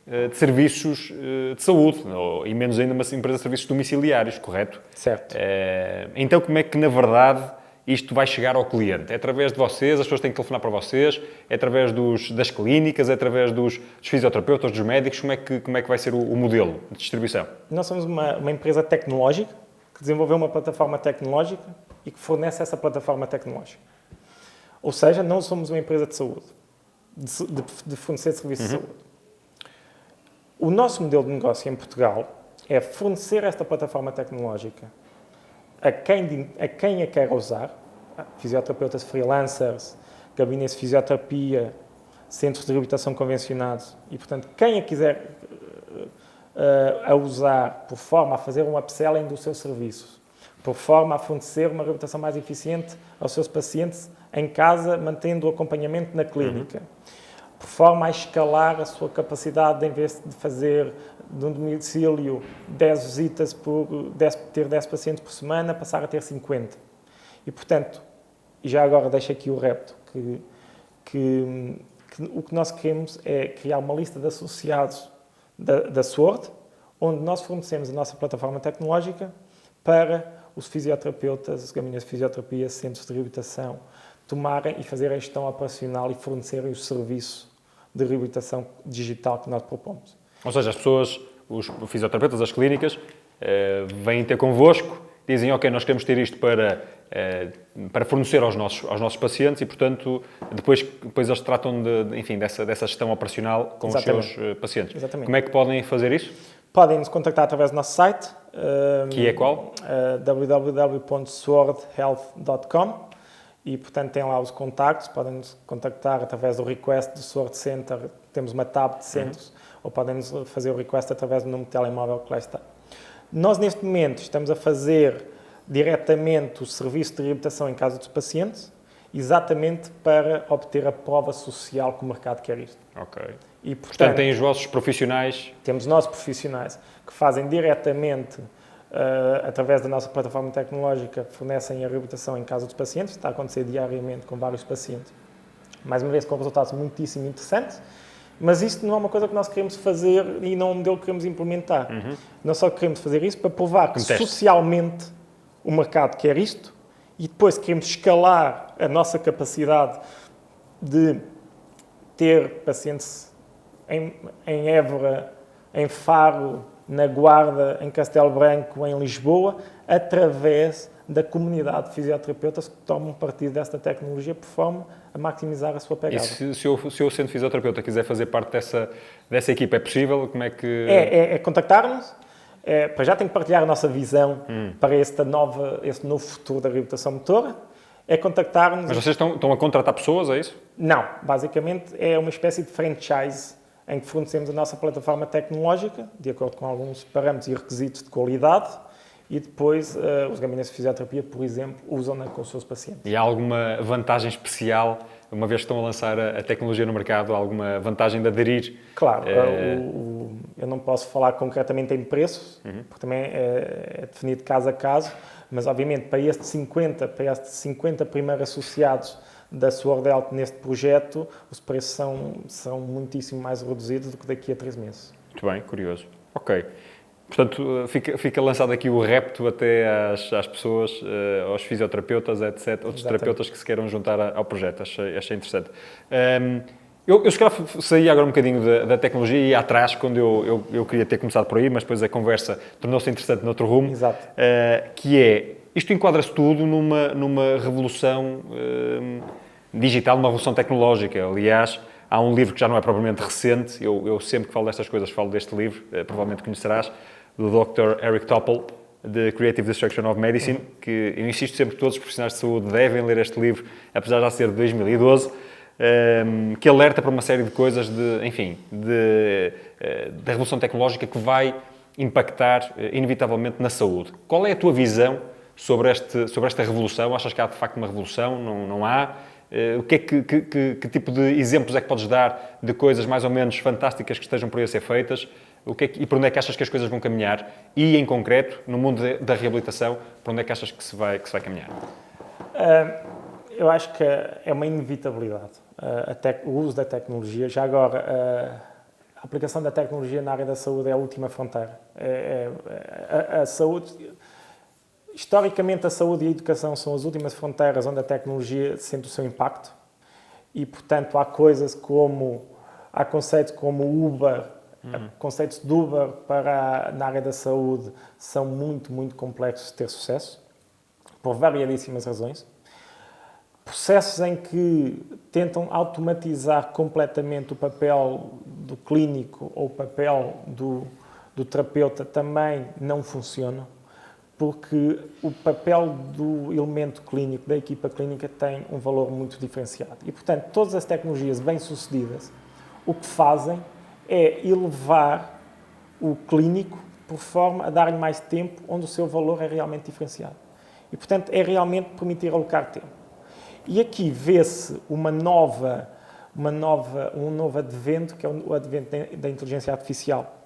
Speaker 1: de serviços de saúde, e menos ainda uma empresa de serviços domiciliários, correto?
Speaker 2: Certo.
Speaker 1: Então, como é que, na verdade, isto vai chegar ao cliente? É através de vocês, as pessoas têm que telefonar para vocês, é através das clínicas, é através dos fisioterapeutas, dos médicos? Como é que vai ser o modelo de distribuição?
Speaker 2: Nós somos uma empresa tecnológica que desenvolveu uma plataforma tecnológica e que fornece essa plataforma tecnológica. Ou seja, não somos uma empresa de saúde, de fornecer serviços de saúde. O nosso modelo de negócio em Portugal é fornecer esta plataforma tecnológica a quem a quer usar, fisioterapeutas freelancers, gabinetes de fisioterapia, centros de reabilitação convencionados, e, portanto, quem a quiser a usar por forma a fazer um upselling dos seus serviços, por forma a fornecer uma reabilitação mais eficiente aos seus pacientes em casa, mantendo o acompanhamento na clínica, por forma a escalar a sua capacidade, em vez de fazer de um domicílio 10 visitas ter 10 pacientes por semana, passar a ter 50. E, portanto, e já agora deixo aqui o repto, que o que nós queremos é criar uma lista de associados da SWORD, onde nós fornecemos a nossa plataforma tecnológica para os fisioterapeutas, os gabinetes de fisioterapia, centros de reabilitação, tomarem e fazerem a gestão operacional e fornecerem o serviço de reabilitação digital que nós propomos.
Speaker 1: Ou seja, as pessoas, os fisioterapeutas, as clínicas, vêm ter convosco, dizem, ok, nós queremos ter isto para fornecer aos nossos pacientes e, portanto, depois eles tratam dessa gestão operacional com
Speaker 2: Exatamente.
Speaker 1: os seus pacientes.
Speaker 2: Exatamente.
Speaker 1: Como é que podem fazer isso?
Speaker 2: Podem nos contactar através do nosso site.
Speaker 1: Que é qual?
Speaker 2: www.swordhealth.com e, portanto, tem lá os contactos. Podem nos contactar através do request do Sword Center. Temos uma tab de centros. Ou podem nos fazer o request através do número de telemóvel que lá está. Nós, neste momento, estamos a fazer diretamente o serviço de reabilitação em casa dos pacientes, exatamente para obter a prova social que o mercado quer isto.
Speaker 1: Ok.
Speaker 2: E,
Speaker 1: portanto, têm os vossos profissionais...
Speaker 2: Temos nossos profissionais que fazem diretamente, através da nossa plataforma tecnológica, fornecem a reabilitação em casa dos pacientes. Está a acontecer diariamente com vários pacientes. Mais uma vez, com resultados muitíssimo interessantes. Mas isto não é uma coisa que nós queremos fazer e não é um modelo que queremos implementar. Nós só queremos fazer isso para provar que socialmente o mercado quer isto e depois queremos escalar a nossa capacidade de ter pacientes em Évora, em Faro, na Guarda, em Castelo Branco, em Lisboa, através da comunidade de fisioterapeutas que tomam partido desta tecnologia por forma a maximizar a sua pegada.
Speaker 1: E se eu sendo fisioterapeuta, quiser fazer parte dessa equipa, é possível? Como é que...
Speaker 2: É contactar-nos. Para já tem que partilhar a nossa visão para este novo futuro da reabilitação motora. É contactar-nos...
Speaker 1: Mas vocês estão a contratar pessoas, é isso?
Speaker 2: Não. Basicamente é uma espécie de franchise em que fornecemos a nossa plataforma tecnológica, de acordo com alguns parâmetros e requisitos de qualidade, e depois os gabinetes de fisioterapia, por exemplo, usam-na com os seus pacientes.
Speaker 1: E há alguma vantagem especial, uma vez que estão a lançar a tecnologia no mercado, alguma vantagem de aderir?
Speaker 2: Claro, eu não posso falar concretamente em preços, porque também é definido caso a caso, mas obviamente para estes 50 primeiros associados da Sword Health neste projeto, os preços são muitíssimo mais reduzidos do que daqui a 3 meses.
Speaker 1: Muito bem, curioso. Ok. Portanto, fica lançado aqui o repto até às pessoas, aos fisioterapeutas, etc., outros terapeutas que se queiram juntar ao projeto. Achei interessante. Eu se calhar saí agora um bocadinho da tecnologia e ia atrás, quando eu queria ter começado por aí, mas depois a conversa tornou-se interessante noutro rumo.
Speaker 2: Exato.
Speaker 1: Que é, isto enquadra-se tudo numa revolução digital, numa revolução tecnológica. Aliás, há um livro que já não é propriamente recente, eu sempre que falo destas coisas falo deste livro, provavelmente conhecerás, do Dr. Eric Topol, The Creative Destruction of Medicine, que eu insisto sempre que todos os profissionais de saúde devem ler este livro, apesar de já ser de 2012, que alerta para uma série de coisas, da revolução tecnológica que vai impactar inevitavelmente na saúde. Qual é a tua visão sobre esta revolução? Achas que há de facto uma revolução? Não há? Que tipo de exemplos é que podes dar de coisas mais ou menos fantásticas que estejam por aí a ser feitas? E para onde é que achas que as coisas vão caminhar? E, em concreto, no mundo da reabilitação, para onde é que achas que se vai caminhar?
Speaker 2: Eu acho que é uma inevitabilidade o uso da tecnologia. Já agora, a aplicação da tecnologia na área da saúde é a última fronteira. A saúde... Historicamente, a saúde e a educação são as últimas fronteiras onde a tecnologia sente o seu impacto e, portanto, há conceitos como o Uber, conceitos de Uber na área da saúde são muito, muito complexos de ter sucesso, por variadíssimas razões. Processos em que tentam automatizar completamente o papel do clínico ou o papel do terapeuta também não funcionam, porque o papel do elemento clínico, da equipa clínica, tem um valor muito diferenciado. E, portanto, todas as tecnologias bem-sucedidas, o que fazem é elevar o clínico por forma a dar-lhe mais tempo onde o seu valor é realmente diferenciado. E, portanto, é realmente permitir alocar tempo. E aqui vê-se um novo advento, que é o advento da inteligência artificial.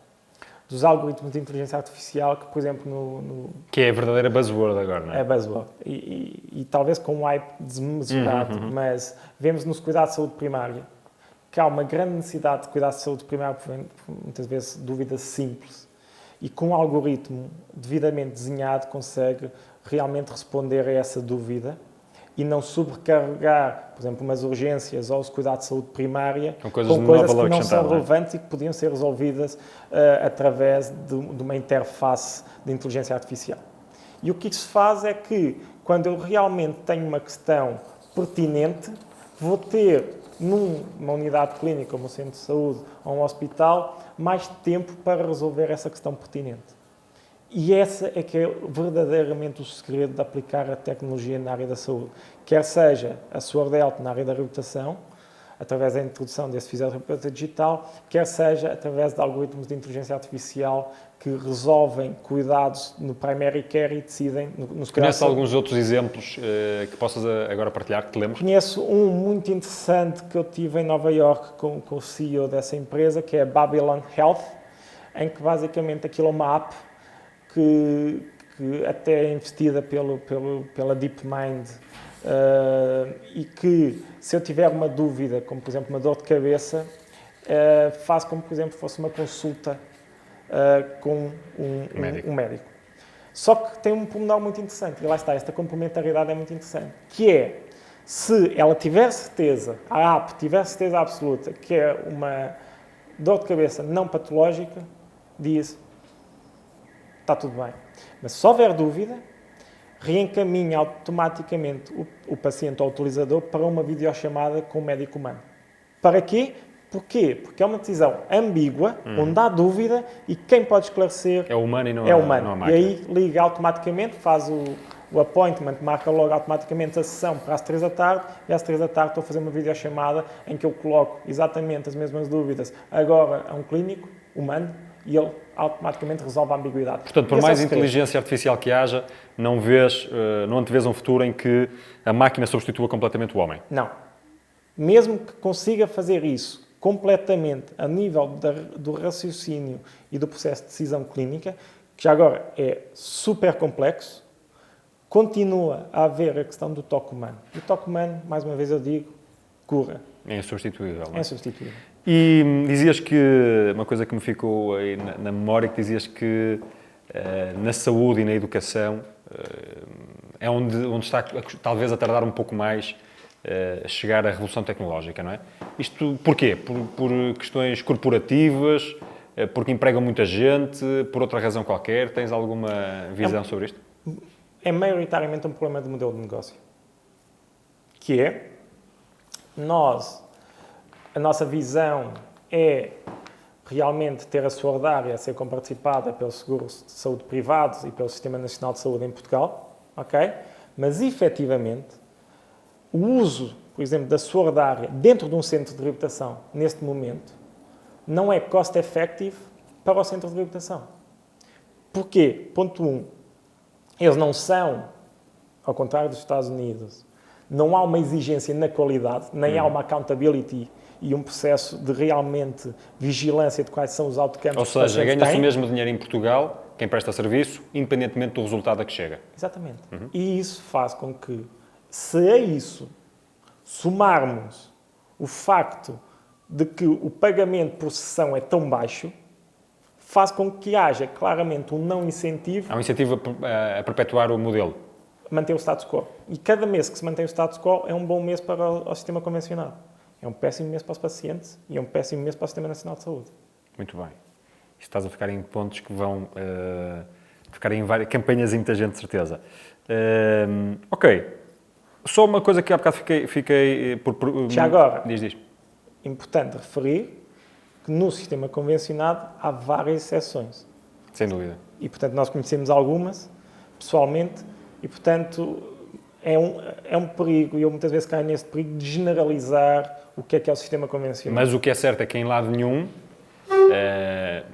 Speaker 2: Dos algoritmos de inteligência artificial que, por exemplo,
Speaker 1: Que é a verdadeira buzzword agora, não é?
Speaker 2: É buzzword. E talvez com um hype desmesurado, mas vemos nos cuidados de saúde primária que há uma grande necessidade de cuidados de saúde primária, muitas vezes dúvidas simples, e com um algoritmo devidamente desenhado consegue realmente responder a essa dúvida e não sobrecarregar, por exemplo, umas urgências ou os cuidados de saúde primária com coisas que não são relevantes e que podiam ser resolvidas através de uma interface de inteligência artificial. E o que isso faz é que, quando eu realmente tenho uma questão pertinente, vou ter numa unidade clínica, como um centro de saúde ou um hospital, mais tempo para resolver essa questão pertinente. E essa é que é verdadeiramente o segredo de aplicar a tecnologia na área da saúde. Quer seja a SwordHealth na área da reabilitação, através da introdução desse fisioterapeuta digital, quer seja através de algoritmos de inteligência artificial que resolvem cuidados no primary care e decidem nos cuidados.
Speaker 1: Conheces alguns outros exemplos que possas agora partilhar, que te lembres?
Speaker 2: Conheço um muito interessante que eu tive em Nova York com o CEO dessa empresa, que é a Babylon Health, em que basicamente aquilo é uma app que até é investida pela DeepMind e que, se eu tiver uma dúvida, como por exemplo uma dor de cabeça, faz como por exemplo fosse uma consulta com um médico. Só que tem um pormenor muito interessante, e lá está, esta complementaridade é muito interessante, que é, se ela tiver certeza, a app tiver certeza absoluta que é uma dor de cabeça não patológica, diz: está tudo bem. Mas se houver dúvida, reencaminha automaticamente o paciente ou o utilizador para uma videochamada com o médico humano. Para quê? Porquê? Porque é uma decisão ambígua, onde há dúvida e quem pode esclarecer
Speaker 1: é o humano e não
Speaker 2: é
Speaker 1: a
Speaker 2: E
Speaker 1: máquina.
Speaker 2: aí liga automaticamente, faz o appointment, marca logo automaticamente a sessão para as 3 da tarde e às 3 da tarde estou a fazer uma videochamada em que eu coloco exatamente as mesmas dúvidas agora a um clínico humano e ele automaticamente resolve a ambiguidade.
Speaker 1: Portanto, por mais inteligência artificial que haja, não antevês um futuro em que a máquina substitua completamente o homem?
Speaker 2: Não. Mesmo que consiga fazer isso completamente a nível do raciocínio e do processo de decisão clínica, que já agora é super complexo, continua a haver a questão do toque humano. E o toque humano, mais uma vez eu digo, cura.
Speaker 1: É insubstituível. Não é?
Speaker 2: É insubstituível.
Speaker 1: E dizias que, uma coisa que me ficou aí na memória, que dizias que na saúde e na educação é onde está talvez a tardar um pouco mais a chegar à revolução tecnológica, não é? Isto porquê? Por questões corporativas, porque empregam muita gente, por outra razão qualquer? Tens alguma visão sobre isto?
Speaker 2: É maioritariamente um problema de modelo de negócio. Que é, a nossa visão é realmente ter a sua ordária a ser comparticipada pelos seguros de saúde privados e pelo Sistema Nacional de Saúde em Portugal, ok? Mas, efetivamente, o uso, por exemplo, da sua ordária dentro de um centro de reabilitação, neste momento, não é cost-effective para o centro de reabilitação. Porquê? Ponto 1. Eles não são, ao contrário dos Estados Unidos, não há uma exigência na qualidade, nem há uma accountability e um processo de realmente vigilância de quais são os outcomes.
Speaker 1: Ou seja, ganha-se o mesmo dinheiro em Portugal, quem presta serviço, independentemente do resultado a que chega.
Speaker 2: Exatamente. E isso faz com que, se a isso somarmos o facto de que o pagamento por sessão é tão baixo, faz com que haja claramente um não incentivo.
Speaker 1: Há um incentivo a perpetuar o modelo.
Speaker 2: Manter o status quo. E cada mês que se mantém o status quo é um bom mês para o sistema convencional. É um péssimo mês para os pacientes e é um péssimo mês para o Sistema Nacional de Saúde.
Speaker 1: Muito bem. Estás a ficar em pontos que vão ficar em várias campanhas e muita gente, de certeza. Ok. Só uma coisa que há bocado fiquei por...
Speaker 2: Já agora,
Speaker 1: diz.
Speaker 2: Importante referir que no sistema convencionado há várias exceções.
Speaker 1: Sem dúvida.
Speaker 2: E, portanto, nós conhecemos algumas, pessoalmente, e, portanto, é um perigo, e eu muitas vezes caio nesse perigo de generalizar o que é o sistema convencional.
Speaker 1: Mas o que é certo é que em lado nenhum,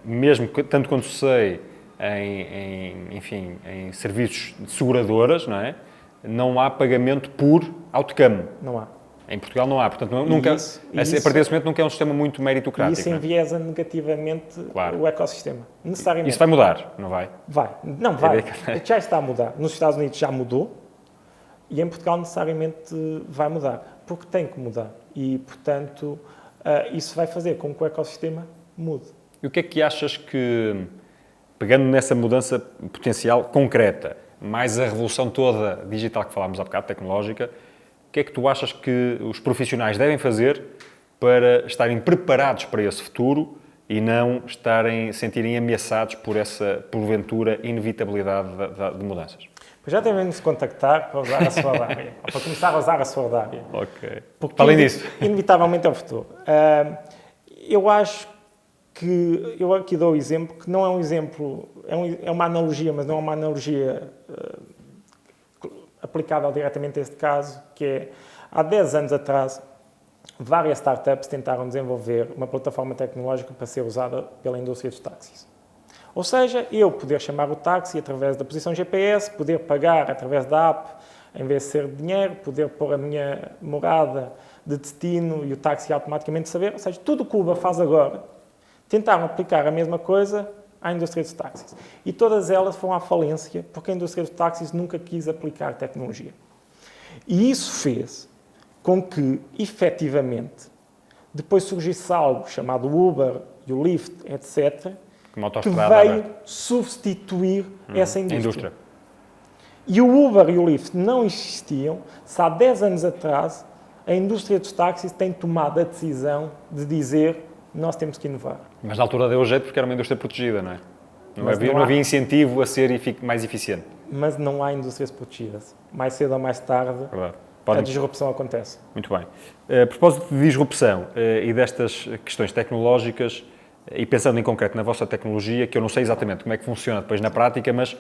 Speaker 1: mesmo tanto quanto sei em serviços de seguradoras, não há pagamento por outcome.
Speaker 2: Não há.
Speaker 1: Em Portugal não há, portanto, nunca, a partir desse momento nunca é um sistema muito meritocrático.
Speaker 2: E isso enviesa negativamente o ecossistema. Necessariamente.
Speaker 1: Isso vai mudar, não vai?
Speaker 2: Vai. Não, vai. Já está a mudar. Nos Estados Unidos já mudou e em Portugal necessariamente vai mudar. Porque tem que mudar. E, portanto, isso vai fazer com que o ecossistema mude.
Speaker 1: E o que é que achas que, pegando nessa mudança potencial concreta, mais a revolução toda digital que falámos há bocado, tecnológica, o que é que tu achas que os profissionais devem fazer para estarem preparados para esse futuro e não sentirem ameaçados por essa, porventura, inevitabilidade de mudanças?
Speaker 2: Pois já devem nos contactar para usar a sua ordária, para começar a usar a sua ordária.
Speaker 1: Ok.
Speaker 2: Porque,
Speaker 1: além disso,
Speaker 2: inevitavelmente é o futuro. Eu acho que, eu aqui dou o exemplo, que não é um exemplo, é uma analogia, mas não é uma analogia aplicável diretamente a este caso, que é, há 10 anos atrás, várias startups tentaram desenvolver uma plataforma tecnológica para ser usada pela indústria dos táxis. Ou seja, eu poder chamar o táxi através da posição GPS, poder pagar através da app, em vez de ser dinheiro, poder pôr a minha morada de destino e o táxi automaticamente saber. Ou seja, tudo o que o Uber faz agora, tentaram aplicar a mesma coisa à indústria dos táxis. E todas elas foram à falência porque a indústria dos táxis nunca quis aplicar tecnologia. E isso fez com que, efetivamente, depois surgisse algo chamado Uber e o Lyft, etc., que veio substituir essa indústria. E o Uber e o Lyft não existiam se há 10 anos atrás a indústria dos táxis tem tomado a decisão de dizer nós temos que inovar.
Speaker 1: Mas na altura deu jeito porque era uma indústria protegida, não é? Não havia incentivo a ser mais eficiente.
Speaker 2: Mas não há indústrias protegidas. Mais cedo ou mais tarde, a disrupção acontece.
Speaker 1: Muito bem. A propósito de disrupção e destas questões tecnológicas, e pensando em concreto na vossa tecnologia, que eu não sei exatamente como é que funciona depois na prática, mas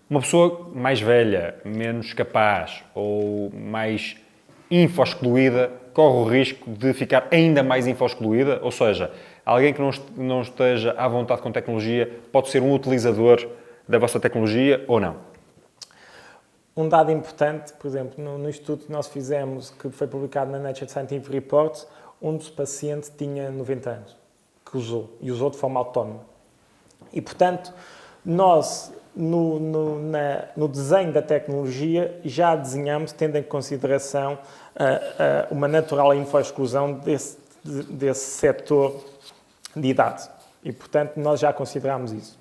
Speaker 1: uma pessoa mais velha, menos capaz ou mais info-excluída, corre o risco de ficar ainda mais info-excluída, ou seja, alguém que não esteja à vontade com tecnologia pode ser um utilizador da vossa tecnologia ou não?
Speaker 2: Um dado importante, por exemplo, no estudo que nós fizemos, que foi publicado na Nature Scientific Reports, um dos pacientes tinha 90 anos, que usou, e usou de forma autónoma. E, portanto, nós, no desenho da tecnologia, já desenhamos, tendo em consideração uma natural info-exclusão desse setor de idade. E, portanto, nós já consideramos isso.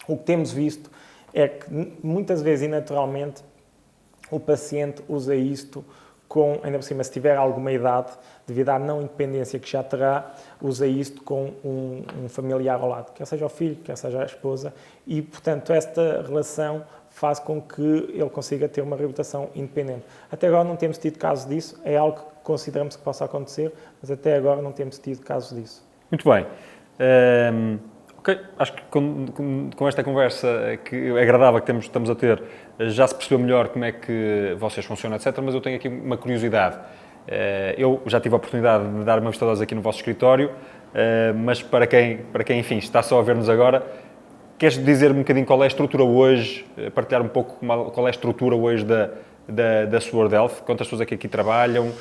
Speaker 2: O que temos visto é que, muitas vezes e naturalmente, o paciente usa isto ainda por cima, se tiver alguma idade, devido à não independência que já terá, usa isto com um familiar ao lado, quer seja o filho, quer seja a esposa, e, portanto, esta relação faz com que ele consiga ter uma reabilitação independente. Até agora não temos tido casos disso, é algo que consideramos que possa acontecer, mas até agora não temos tido casos disso.
Speaker 1: Muito bem. Ok, acho que com esta conversa que agradável que estamos a ter, já se percebeu melhor como é que vocês funcionam, etc. Mas eu tenho aqui uma curiosidade. Eu já tive a oportunidade de dar uma vista de olhos aqui no vosso escritório, mas para quem, enfim, está só a ver-nos agora, queres dizer um bocadinho qual é a estrutura hoje, partilhar um pouco qual é a estrutura hoje da Sword Health? Quantas pessoas é que aqui trabalham?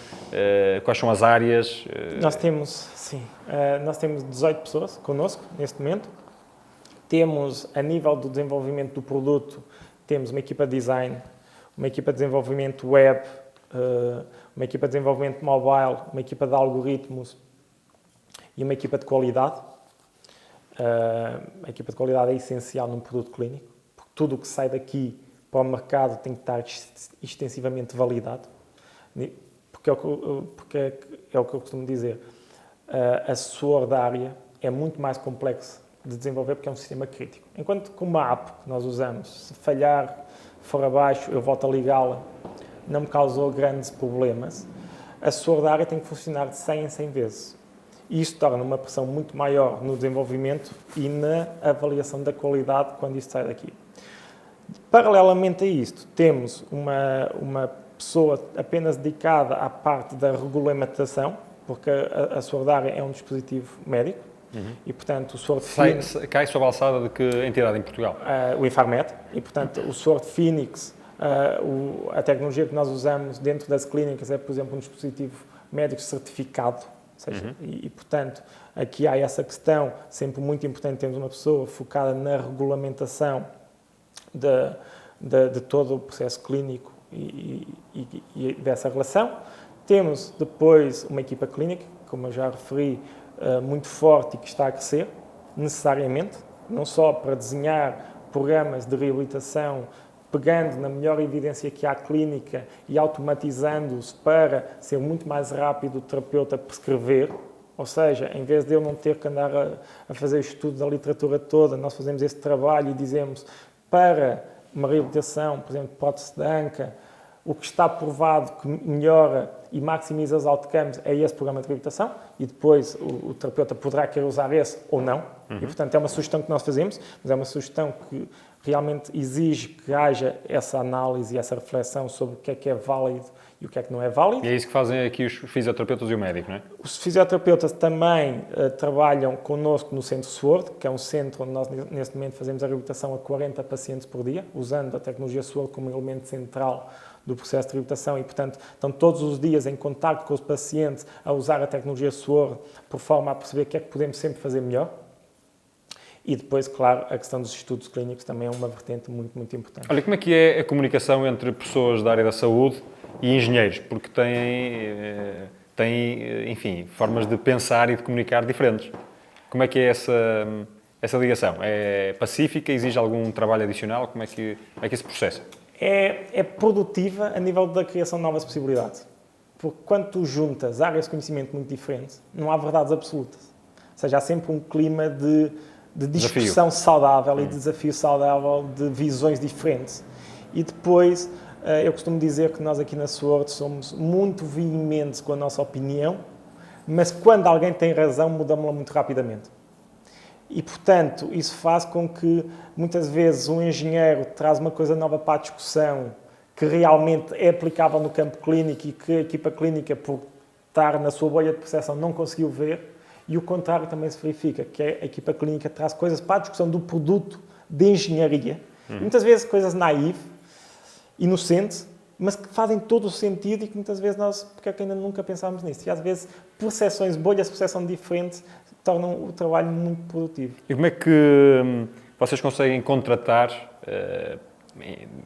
Speaker 1: Quais são as áreas?
Speaker 2: Nós temos, sim, nós temos 18 pessoas connosco neste momento. Temos, a nível do desenvolvimento do produto, temos uma equipa de design, uma equipa de desenvolvimento web, uma equipa de desenvolvimento mobile, uma equipa de algoritmos e uma equipa de qualidade. A equipa de qualidade é essencial num produto clínico, porque tudo o que sai daqui para o mercado tem que estar extensivamente validado. Porque é o que eu costumo dizer. A SWORD área é muito mais complexa de desenvolver porque é um sistema crítico. Enquanto que uma app que nós usamos, se falhar, for abaixo, eu volto a ligá-la, não me causou grandes problemas, a SWORD área tem que funcionar de 100 em 100 vezes. E isto torna uma pressão muito maior no desenvolvimento e na avaliação da qualidade quando isto sai daqui. Paralelamente a isto, temos uma pessoa apenas dedicada à parte da regulamentação, porque a SWORD área é um dispositivo médico, e portanto o SWORD Phoenix...
Speaker 1: Cai sob a alçada de que entidade em Portugal?
Speaker 2: O Infarmed, e portanto o SWORD Phoenix, a tecnologia que nós usamos dentro das clínicas é, por exemplo, um dispositivo médico certificado, ou seja, e portanto aqui há essa questão, sempre muito importante termos uma pessoa focada na regulamentação de todo o processo clínico e dessa relação. Temos depois uma equipa clínica, como eu já referi, muito forte e que está a crescer, necessariamente, não só para desenhar programas de reabilitação, pegando na melhor evidência que há clínica e automatizando-os para ser muito mais rápido o terapeuta prescrever, ou seja, em vez de eu não ter que andar a fazer estudo da literatura toda, nós fazemos esse trabalho e dizemos para uma reabilitação, por exemplo, prótese de anca, o que está provado que melhora e maximiza os outcomes é esse programa de reabilitação e depois o terapeuta poderá querer usar esse ou não. E, portanto, é uma sugestão que nós fazemos, mas é uma sugestão que realmente exige que haja essa análise e essa reflexão sobre o que é válido e o que é que não é válido.
Speaker 1: E é isso que fazem aqui os fisioterapeutas e o médico, não é?
Speaker 2: Os fisioterapeutas também trabalham connosco no Centro SWORD, que é um centro onde nós, neste momento, fazemos a reabilitação a 40 pacientes por dia, usando a tecnologia SWORD como elemento central do processo de reabilitação e, portanto, estão todos os dias em contacto com os pacientes a usar a tecnologia SWORD por forma a perceber o que é que podemos sempre fazer melhor. E depois, claro, a questão dos estudos clínicos também é uma vertente muito, muito importante.
Speaker 1: Olha, como é que é a comunicação entre pessoas da área da saúde e engenheiros? Porque têm, enfim, formas de pensar e de comunicar diferentes. Como é que é essa ligação? É pacífica? Exige algum trabalho adicional? Como é que isso processa?
Speaker 2: É produtiva a nível da criação de novas possibilidades. Porque quando tu juntas áreas de conhecimento muito diferentes, não há verdades absolutas. Ou seja, há sempre um clima de discussão saudável e de desafio saudável de visões diferentes. E depois, eu costumo dizer que nós aqui na SWORD somos muito veementes com a nossa opinião, mas quando alguém tem razão, mudamos-la muito rapidamente. E, portanto, isso faz com que, muitas vezes, um engenheiro traz uma coisa nova para a discussão que realmente é aplicável no campo clínico e que a equipa clínica, por estar na sua bolha de percepção, não conseguiu ver. E o contrário também se verifica, que a equipa clínica traz coisas para a discussão do produto de engenharia. Muitas vezes coisas naivas, inocentes, mas que fazem todo o sentido e que muitas vezes nós, porque é que ainda nunca pensámos nisso? E às vezes, bolhas de percepção diferentes, tornam o trabalho muito produtivo.
Speaker 1: E como é que vocês conseguem contratar,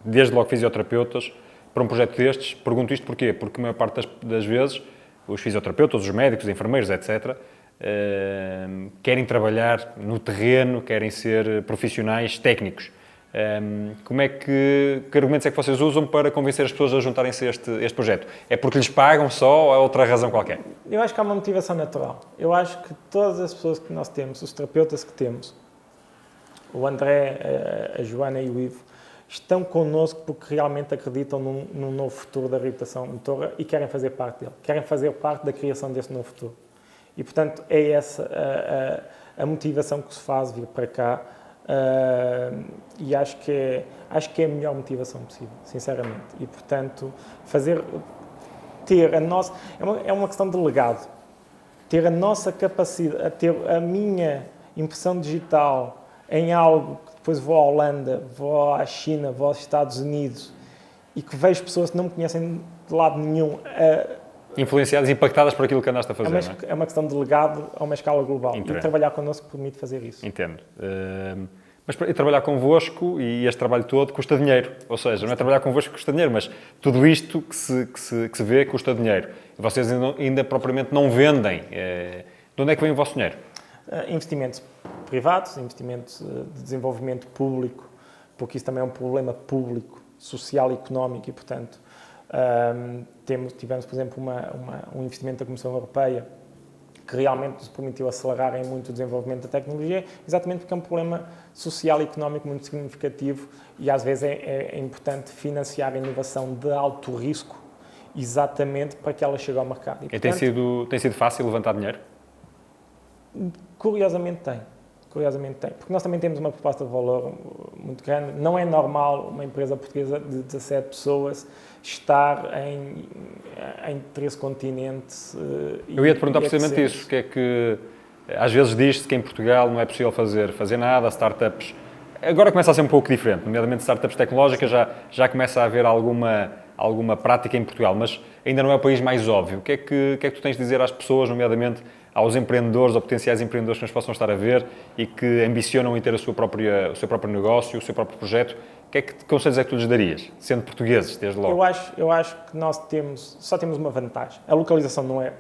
Speaker 1: desde logo fisioterapeutas, para um projeto destes? Pergunto isto porquê? Porque a maior parte das vezes, os fisioterapeutas, os médicos, os enfermeiros, etc., querem trabalhar no terreno, querem ser profissionais técnicos. Que argumentos é que vocês usam para convencer as pessoas a juntarem-se a este projeto? É porque lhes pagam só ou é outra razão qualquer?
Speaker 2: Eu acho que há uma motivação natural. Eu acho que todas as pessoas que nós temos, os terapeutas que temos, o André, a Joana e o Ivo, estão connosco porque realmente acreditam num novo futuro da reabilitação motora e querem fazer parte dele. Querem fazer parte da criação desse novo futuro. E, portanto, é essa a motivação que se faz vir para cá e acho que é a melhor motivação possível, sinceramente. E, portanto, ter a nossa... É uma questão de legado. Ter a nossa capacidade, ter a minha impressão digital em algo que depois vou à Holanda, vou à China, vou aos Estados Unidos e que vejo pessoas que não me conhecem de lado nenhum
Speaker 1: influenciadas, impactadas por aquilo que andaste a fazer,
Speaker 2: é uma questão de legado a uma escala global.
Speaker 1: Entendo.
Speaker 2: E trabalhar connosco permite fazer isso.
Speaker 1: Entendo. Mas trabalhar convosco e este trabalho todo custa dinheiro. Ou seja, não é trabalhar convosco que custa dinheiro, mas tudo isto que se vê custa dinheiro. E vocês ainda propriamente não vendem. De onde é que vem o vosso dinheiro?
Speaker 2: Investimentos privados, investimentos de desenvolvimento público, porque isso também é um problema público, social e económico e, portanto, tivemos, por exemplo, um investimento da Comissão Europeia que realmente nos permitiu acelerar em muito o desenvolvimento da tecnologia, exatamente porque é um problema social e económico muito significativo e às vezes é importante financiar a inovação de alto risco exatamente para que ela chegue ao mercado.
Speaker 1: E tem sido fácil levantar dinheiro?
Speaker 2: Curiosamente tem, porque nós também temos uma proposta de valor muito grande. Não é normal uma empresa portuguesa de 17 pessoas estar em 13 continentes.
Speaker 1: Eu ia-te perguntar precisamente isso, que é que às vezes diz-se que em Portugal não é possível fazer nada, startups... Agora começa a ser um pouco diferente, nomeadamente startups tecnológicas, já começa a haver alguma prática em Portugal, mas ainda não é o país mais óbvio. O que é que tu tens de dizer às pessoas, nomeadamente aos empreendedores ou potenciais empreendedores que nos possam estar a ver e que ambicionam em ter o seu próprio negócio, o seu próprio projeto? Que conselhos é que tu lhes darias, sendo portugueses, desde logo?
Speaker 2: Eu acho que nós só temos uma vantagem. A localização não é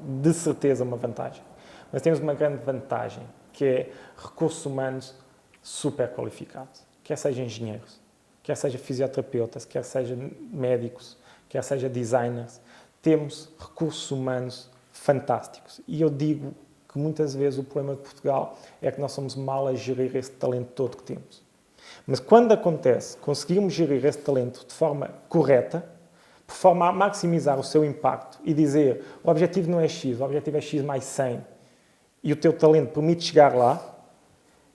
Speaker 2: de certeza uma vantagem, mas temos uma grande vantagem, que é recursos humanos super qualificados, quer sejam engenheiros, quer sejam fisioterapeutas, quer sejam médicos, quer sejam designers. Temos recursos humanos fantásticos. E eu digo que muitas vezes o problema de Portugal é que nós somos mal a gerir esse talento todo que temos. Mas quando acontece, conseguimos gerir esse talento de forma correta, por forma a maximizar o seu impacto e dizer o objetivo não é X, o objetivo é X mais 100 e o teu talento permite chegar lá,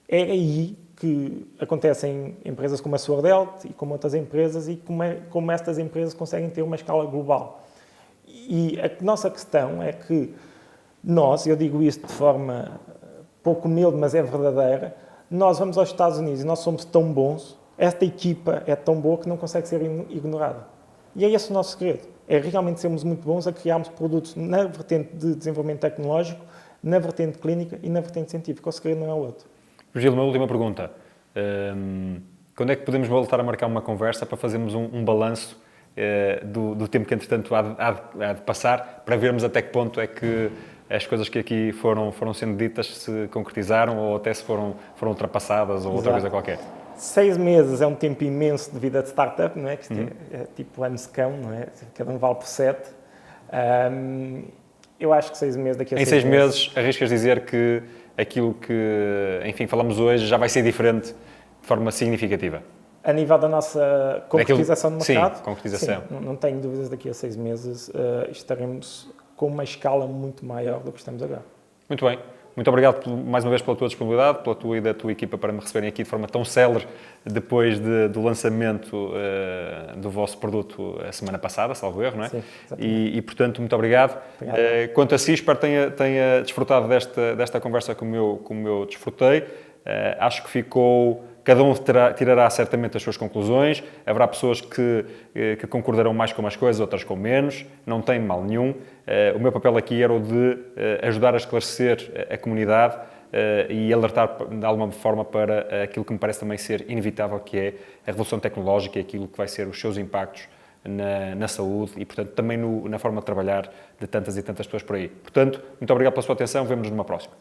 Speaker 2: é aí que acontecem empresas como a Swordelt e como outras empresas e como estas empresas conseguem ter uma escala global. E a nossa questão é que nós, eu digo isto de forma pouco humilde, mas é verdadeira, nós vamos aos Estados Unidos e nós somos tão bons, esta equipa é tão boa que não consegue ser ignorada. E é esse o nosso segredo, é realmente sermos muito bons a criarmos produtos na vertente de desenvolvimento tecnológico, na vertente clínica e na vertente científica. O segredo não é o outro.
Speaker 1: Virgílio, uma última pergunta. Quando é que podemos voltar a marcar uma conversa para fazermos um balanço do tempo que, entretanto, há de passar, para vermos até que ponto é que as coisas que aqui foram sendo ditas se concretizaram ou até se foram ultrapassadas ou outra coisa qualquer?
Speaker 2: 6 meses é um tempo imenso de vida de startup, não é? Que isto é tipo ano secão, não é? Cada um vale por 7. Eu acho que 6 meses daqui a 6
Speaker 1: meses... Em 6 meses arriscas dizer que aquilo que, enfim, falamos hoje já vai ser diferente de forma significativa?
Speaker 2: A nível da nossa concretização no mercado?
Speaker 1: Sim, concretização.
Speaker 2: Sim, não tenho dúvidas, daqui a 6 meses estaremos com uma escala muito maior do que estamos agora.
Speaker 1: Muito bem. Muito obrigado mais uma vez pela tua disponibilidade, pela tua e da tua equipa para me receberem aqui de forma tão célere depois do lançamento do vosso produto a semana passada, salvo erro, não é? Sim, e portanto, muito obrigado. Quanto a si, espero que tenha desfrutado desta conversa como eu desfrutei. Acho que ficou... Cada um tirará certamente as suas conclusões. Haverá pessoas que concordarão mais com umas coisas, outras com menos. Não tem mal nenhum. O meu papel aqui era o de ajudar a esclarecer a comunidade e alertar de alguma forma para aquilo que me parece também ser inevitável, que é a revolução tecnológica e aquilo que vai ser os seus impactos na saúde e, portanto, também na forma de trabalhar de tantas e tantas pessoas por aí. Portanto, muito obrigado pela sua atenção. Vemo-nos numa próxima.